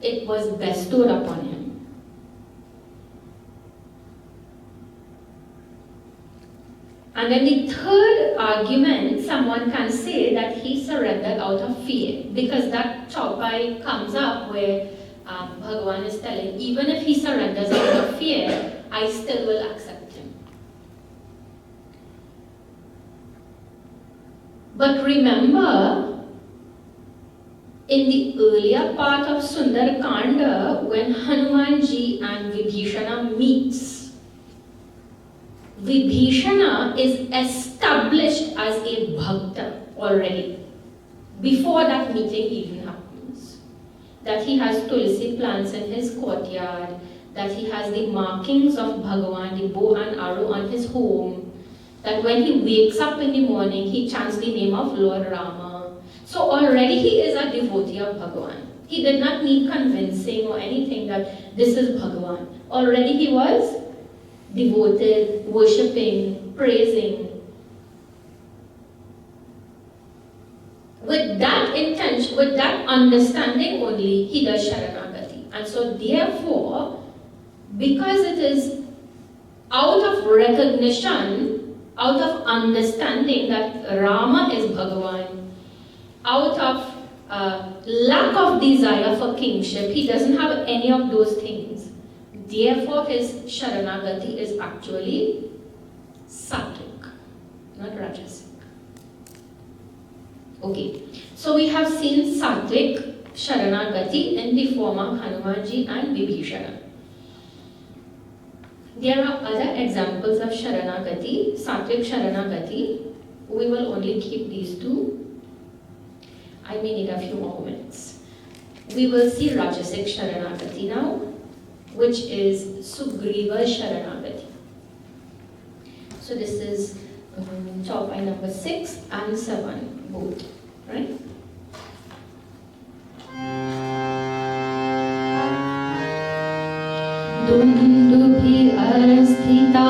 it was bestowed upon him. And then the third argument, someone can say that he surrendered out of fear, because that chaupai comes up where Bhagavan is telling, even if he surrenders out of fear, I still will accept him. But remember, in the earlier part of Kiṣkindakāṇḍa, when Hanumanji and Vibhishana meets, Vibhishana is established as a bhakta already, before that meeting even happens. That he has tulsi plants in his courtyard, that he has the markings of Bhagavan, the bow and arrow on his home, that when he wakes up in the morning, he chants the name of Lord Rama. So already he is a devotee of Bhagavan. He did not need convincing or anything that this is Bhagavan. Already he was devoted, worshipping, praising. With that intention, with that understanding only, he does Saranagati. And so therefore, because it is out of recognition, out of understanding that Rama is Bhagavan, out of lack of desire for kingship, he doesn't have any of those things. Therefore, his Saranagati is actually sattvic, not rajasic. Okay, so we have seen sattvic Saranagati in the form of Hanumanji and Vibhishana. There are other examples of Saranagati, sattvic Saranagati. We will only keep these two. I may need a few more moments. We will see Rajasic Saranagati now, which is Sugriva Saranagati. So this is chaupai number 6 and 7 both, right? Dundubhi arasthita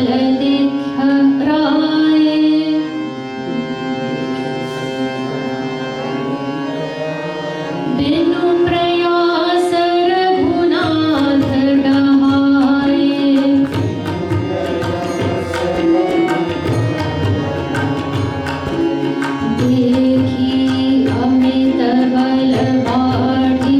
ladikha raye binu prayasa raghunath dahaye dekhi amita balabadi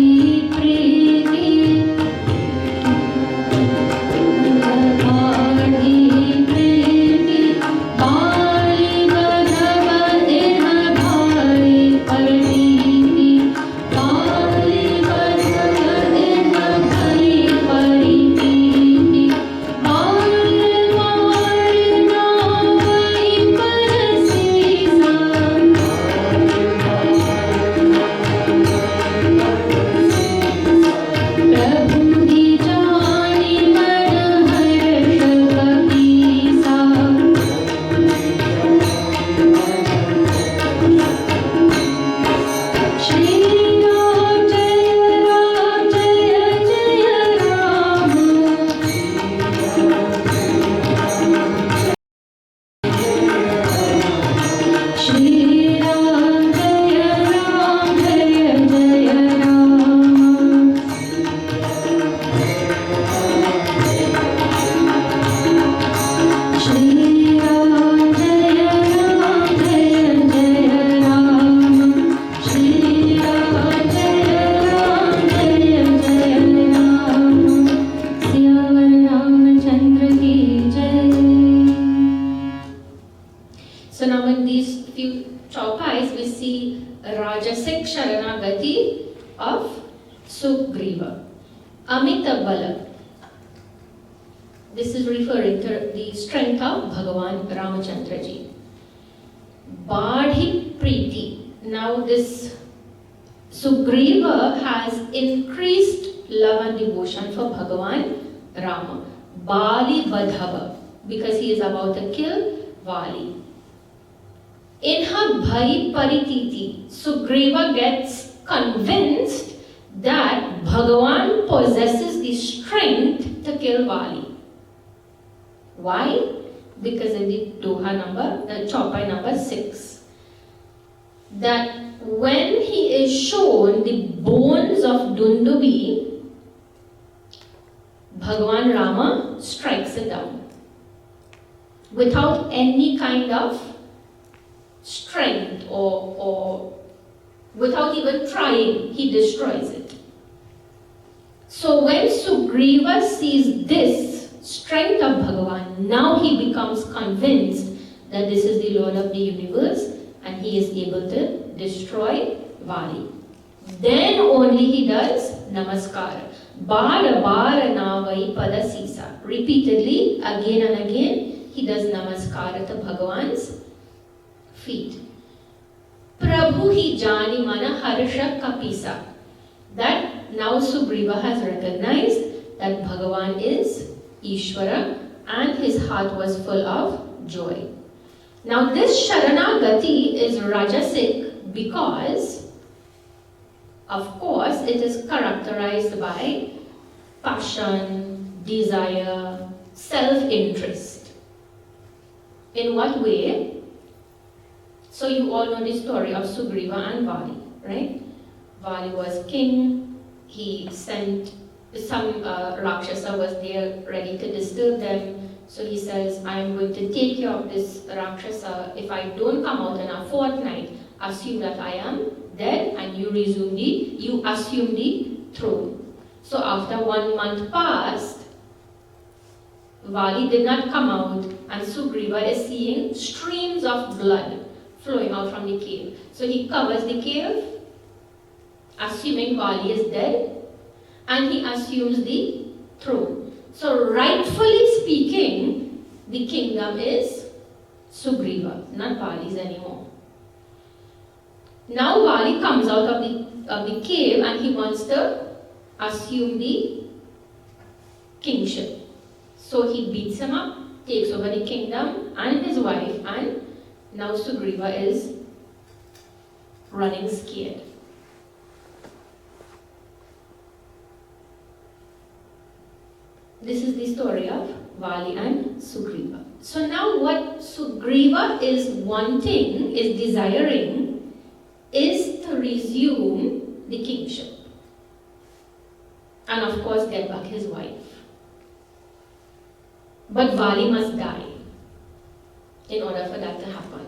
This is referring to the strength of Bhagavan Rāmacandra. Bādhi Priti. Now this Sugriva has increased love and devotion for Bhagavan Rama. Bali Vadhava, because he is about to kill Vali. In her Bhai Parititi, Sugriva gets convinced that Bhagavan possesses the strength to kill Vali. Why? Because in the chaupai number 6, that when he is shown the bones of Dundubi, Bhagavan Rama strikes it down. Without any kind of strength or without even trying, he destroys it. So when Sugriva sees this strength of Bhagavan, now he becomes convinced that this is the Lord of the universe and he is able to destroy Vali. Then only he does Namaskara. Bara bara navai pada sisa. Repeatedly, again and again, he does namaskar to Bhagavan's feet. Prabhu hi jani mana harsha kapisa. That now Sugriva has recognized that Bhagavan is Ishvara and his heart was full of joy. Now this Saranagathi is Rajasic because, of course, it is characterized by passion, desire, self-interest. In what way? So you all know the story of Sugriva and Vali, right? Vali was king. He sent some Rakshasa was there ready to disturb them. So he says, I am going to take care of this Rakshasa. If I don't come out in a fortnight, assume that I am dead and you assume the throne. So after 1 month passed, Vali did not come out and Sugriva is seeing streams of blood flowing out from the cave. So he covers the cave, assuming Vali is dead, and he assumes the throne. So rightfully speaking, the kingdom is Sugriva, not Vali's anymore. Now Vali comes out of the cave and he wants to assume the kingship. So he beats him up, takes over the kingdom and his wife, and now Sugriva is running scared. This is the story of Vali and Sugriva. So now what Sugriva is wanting, is desiring, is to resume the kingship. And of course get back his wife. But Vali must die in order for that to happen.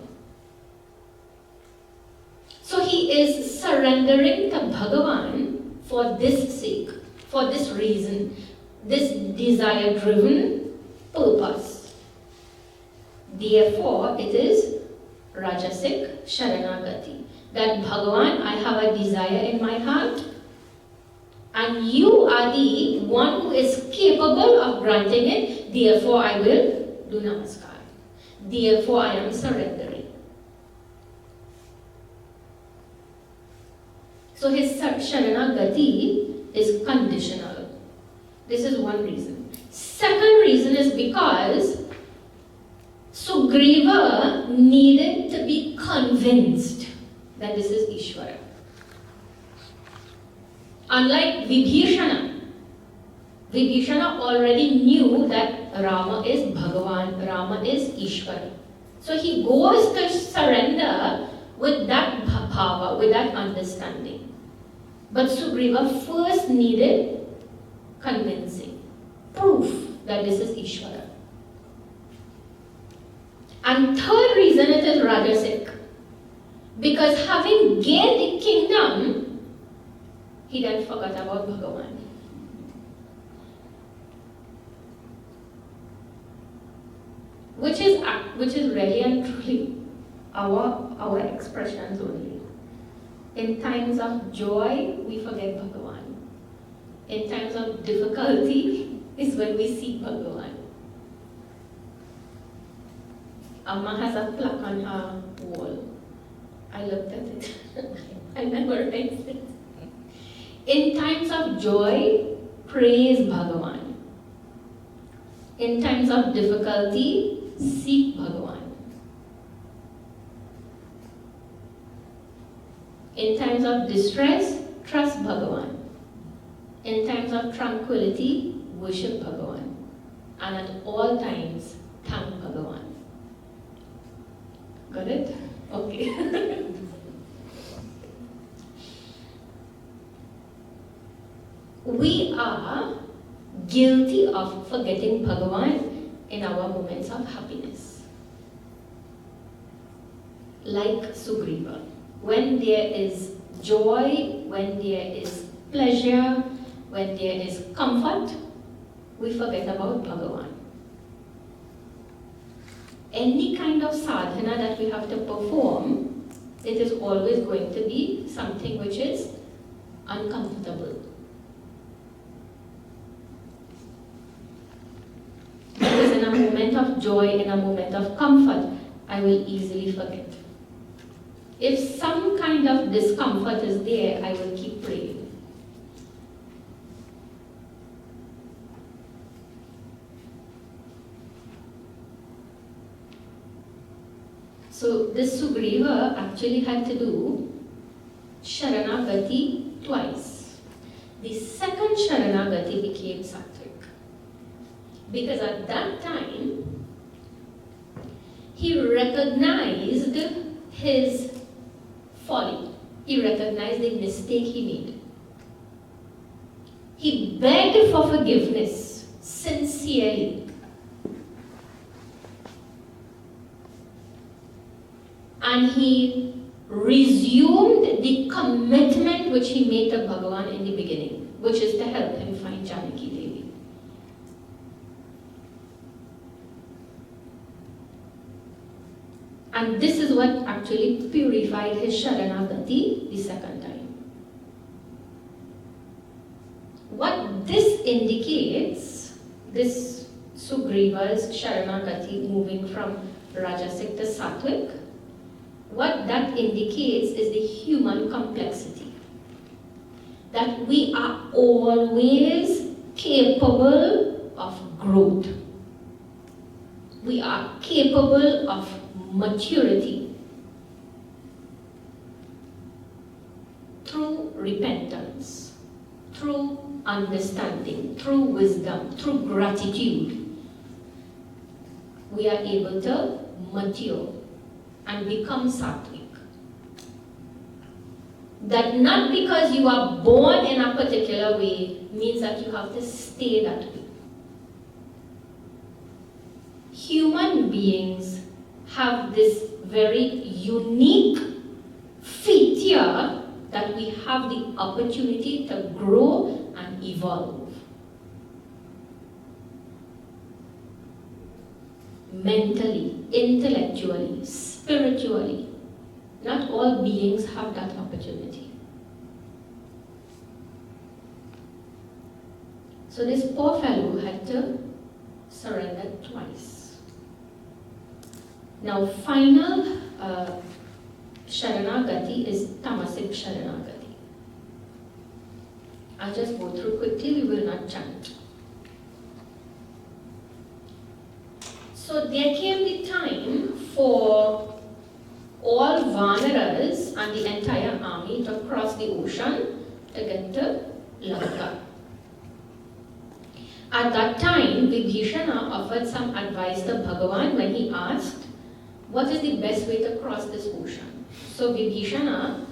So he is surrendering to Bhagavan for this sake, for this reason, this desire-driven purpose. Therefore, it is Rajasic Sharanagati. That Bhagavan, I have a desire in my heart, and you are the one who is capable of granting it, therefore I will do namaskar. Therefore I am surrendering. So his Sharanagati is conditional. This is one reason. Second reason is because Sugriva needed to be convinced that this is Ishvara. Unlike Vibhishana, Vibhishana already knew that Rama is Bhagavan, Rama is Ishvara. So he goes to surrender with that bhava, with that understanding. But Sugriva first needed convincing, proof that this is Ishvara. And third reason, it is Rajasic. Because having gained the kingdom, he then forgot about Bhagavan. Which is really and truly our expressions only. In times of joy, we forget Bhagavan. In times of difficulty is when we seek Bhagavan. Amma has a plaque on her wall. I looked at it. I memorized it. In times of joy, praise Bhagavan. In times of difficulty, seek Bhagavan. In times of distress, trust Bhagavan. In times of tranquility, worship Bhagavan. And at all times, thank Bhagavan. Got it? Okay. We are guilty of forgetting Bhagavan in our moments of happiness. Like Sugriva. When there is joy, when there is pleasure, when there is comfort, we forget about Bhagavan. Any kind of sadhana that we have to perform, it is always going to be something which is uncomfortable. Because in a moment moment of joy, in a moment of comfort, I will easily forget. If some kind of discomfort is there, I will keep praying. So this Sugriva actually had to do Saranagathi twice. The second Saranagathi became Sattvic. Because at that time, he recognized his folly. He recognized the mistake he made. He begged for forgiveness sincerely. And he resumed the commitment which he made to Bhagavan in the beginning, which is to help him find Janaki Devi. And this is what actually purified his Sharanagati the second time. What this indicates, this Sugriva's Sharanagati moving from Rajasic to Sattvic, what that indicates is the human complexity. That we are always capable of growth. We are capable of maturity through repentance, through understanding, through wisdom, through gratitude. We are able to mature and become sattvic. That not because you are born in a particular way means that you have to stay that way. Human beings have this very unique feature that we have the opportunity to grow and evolve. Mentally, intellectually, spiritually. Not all beings have that opportunity. So this poor fellow had to surrender twice. Now final Sharanagati is Tamasic Sharanagati. I'll just go through quickly, we will not chant. So there came the time for all Vanaras and the entire army to cross the ocean to get to Lanka. At that time, Vibhishana offered some advice to Bhagavan when he asked, what is the best way to cross this ocean? So Vibhishana,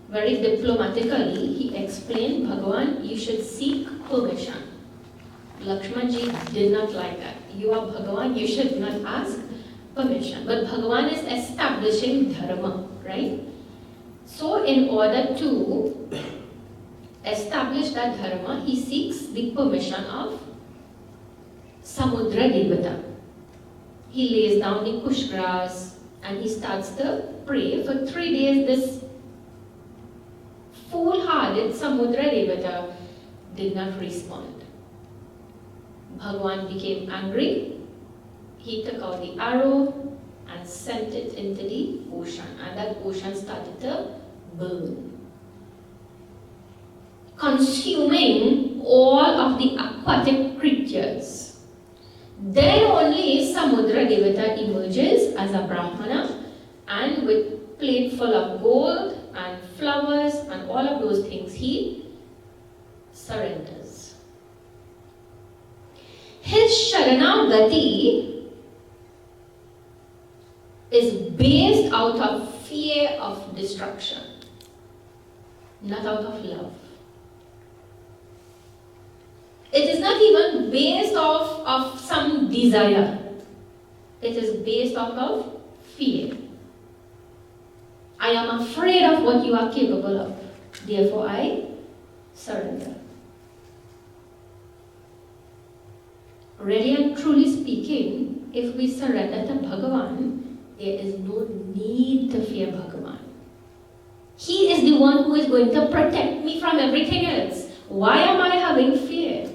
very diplomatically, he explained, Bhagavan, you should seek permission. Lakshmanji did not like that. You are Bhagavan, you should not ask permission. But Bhagavan is establishing dharma, right? So in order to establish that dharma, he seeks the permission of Samudra Devata. He lays down the kush grass and he starts to pray. For 3 days, this foolhardy Samudra Devata did not respond. Bhagavan became angry. He took out the arrow and sent it into the ocean, and that ocean started to burn, consuming all of the aquatic creatures. Then only Samudra Devata emerges as a Brahmana and with plate full of gold and flowers and all of those things he surrenders. His Sharanagati is based out of fear of destruction, not out of love. It is not even based off of some desire. It is based off of fear. I am afraid of what you are capable of. Therefore, I surrender. Really and truly speaking, if we surrender to Bhagavan, there is no need to fear Bhagavan. He is the one who is going to protect me from everything else. Why am I having fear?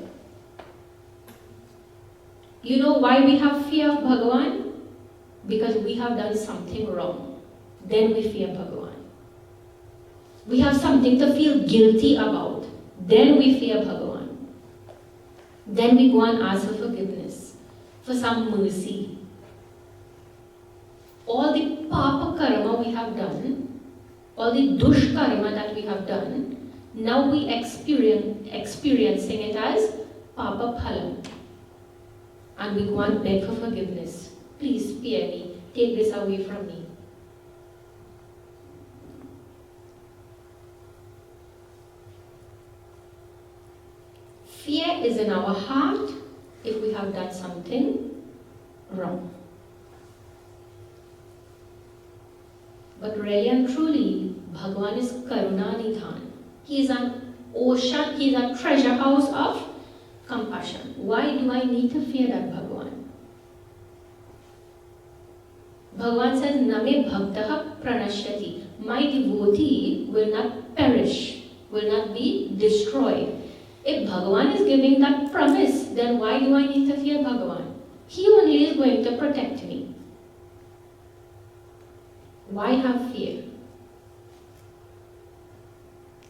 You know why we have fear of Bhagavan? Because we have done something wrong. Then we fear Bhagavan. We have something to feel guilty about. Then we fear Bhagavan. Then we go and ask for forgiveness, for some mercy. All the papa karma we have done, all the dush karma that we have done, now we experiencing it as papa phalam. And we go and beg for forgiveness. Please spare me. Take this away from me. Fear is in our heart if we have done something wrong. But really and truly, Bhagavan is Karuna Nidhan. He is an ocean, he is a treasure house of compassion. Why do I need to fear that Bhagavan? Bhagavan says, Name bhaktaha pranashyati. My devotee will not perish, will not be destroyed. If Bhagavan is giving that promise, then why do I need to fear Bhagavan? He only is going to protect me. Why have fear?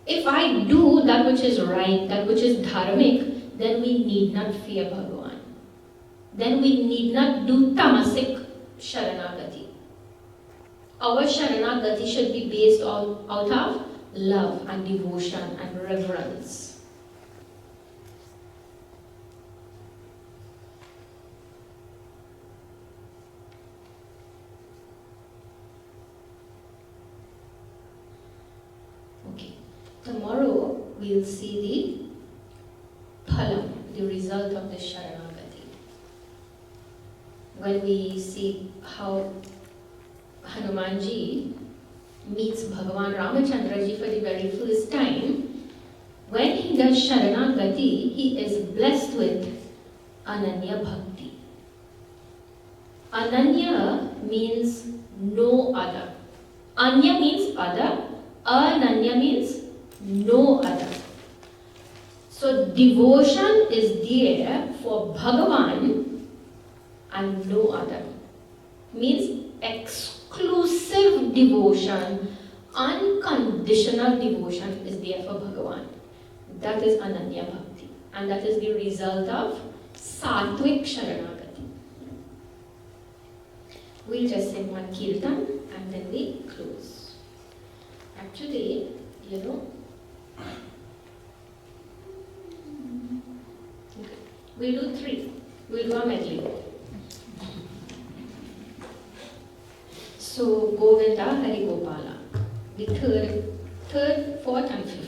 If I do that which is right, that which is dharmic, then we need not fear Bhagavan. Then we need not do tamasic Saranagathi. Our Saranagathi should be based out of love and devotion and reverence. Tomorrow we'll see the phalam, the result of the Saranagati. When we see how Hanumanji meets Bhagavan Rāmacandra for the very first time, when he does Saranagati, he is blessed with Ananya Bhakti. Ananya means no other. Anya means other, Ananya means no other. So devotion is there for Bhagavan and no other. Means exclusive devotion, unconditional devotion is there for Bhagavan. That is Ananya Bhakti. And that is the result of Sattvic Saranagati. We'll just sing one kirtan and then we close. Actually, we'll do 3. We'll do a medley. So, Govinda, Hari Gopala. The third, fourth and fifth.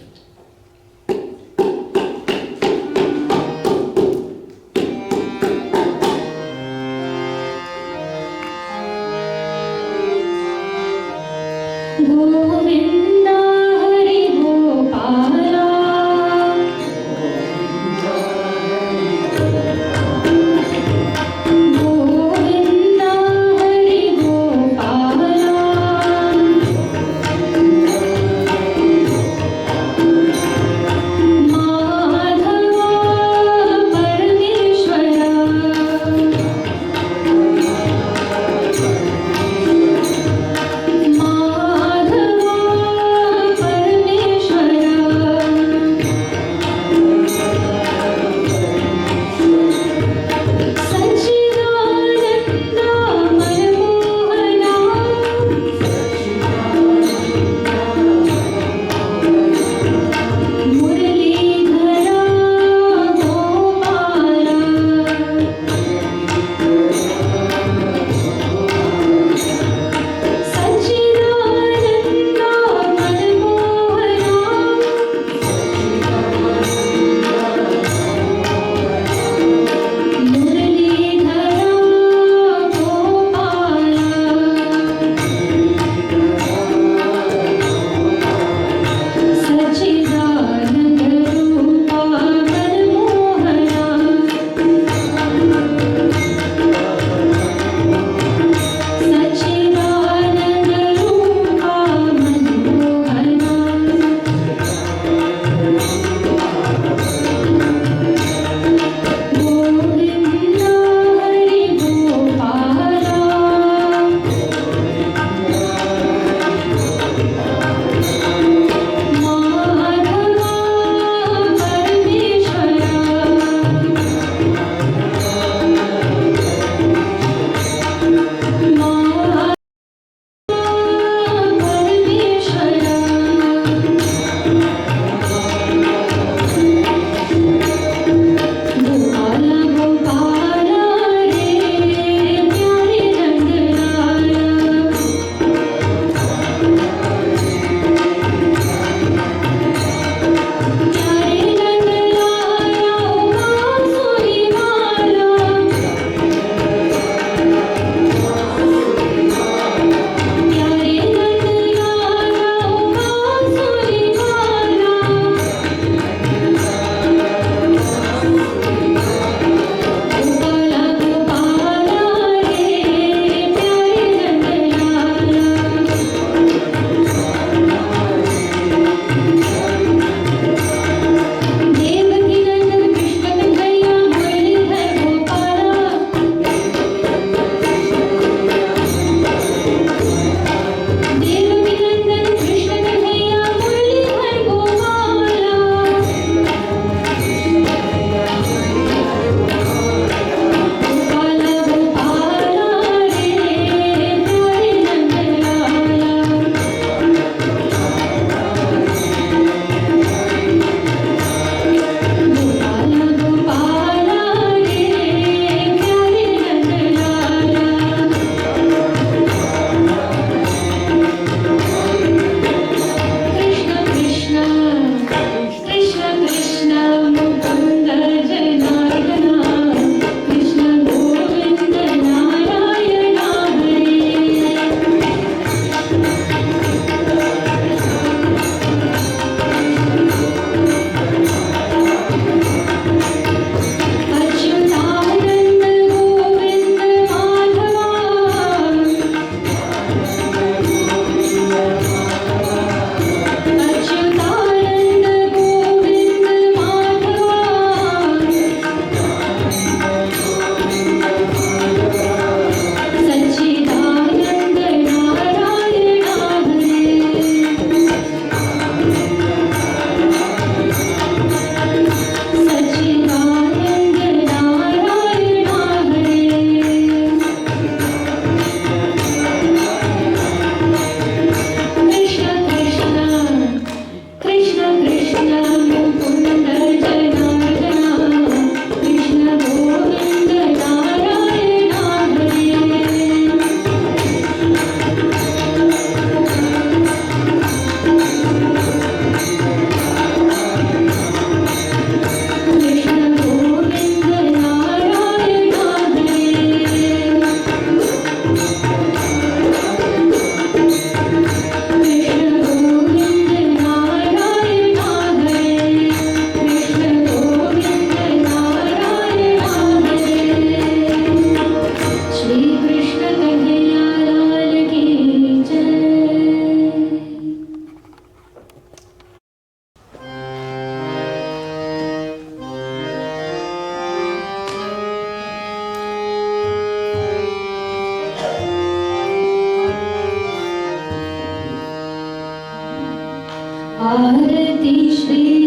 Arati Shri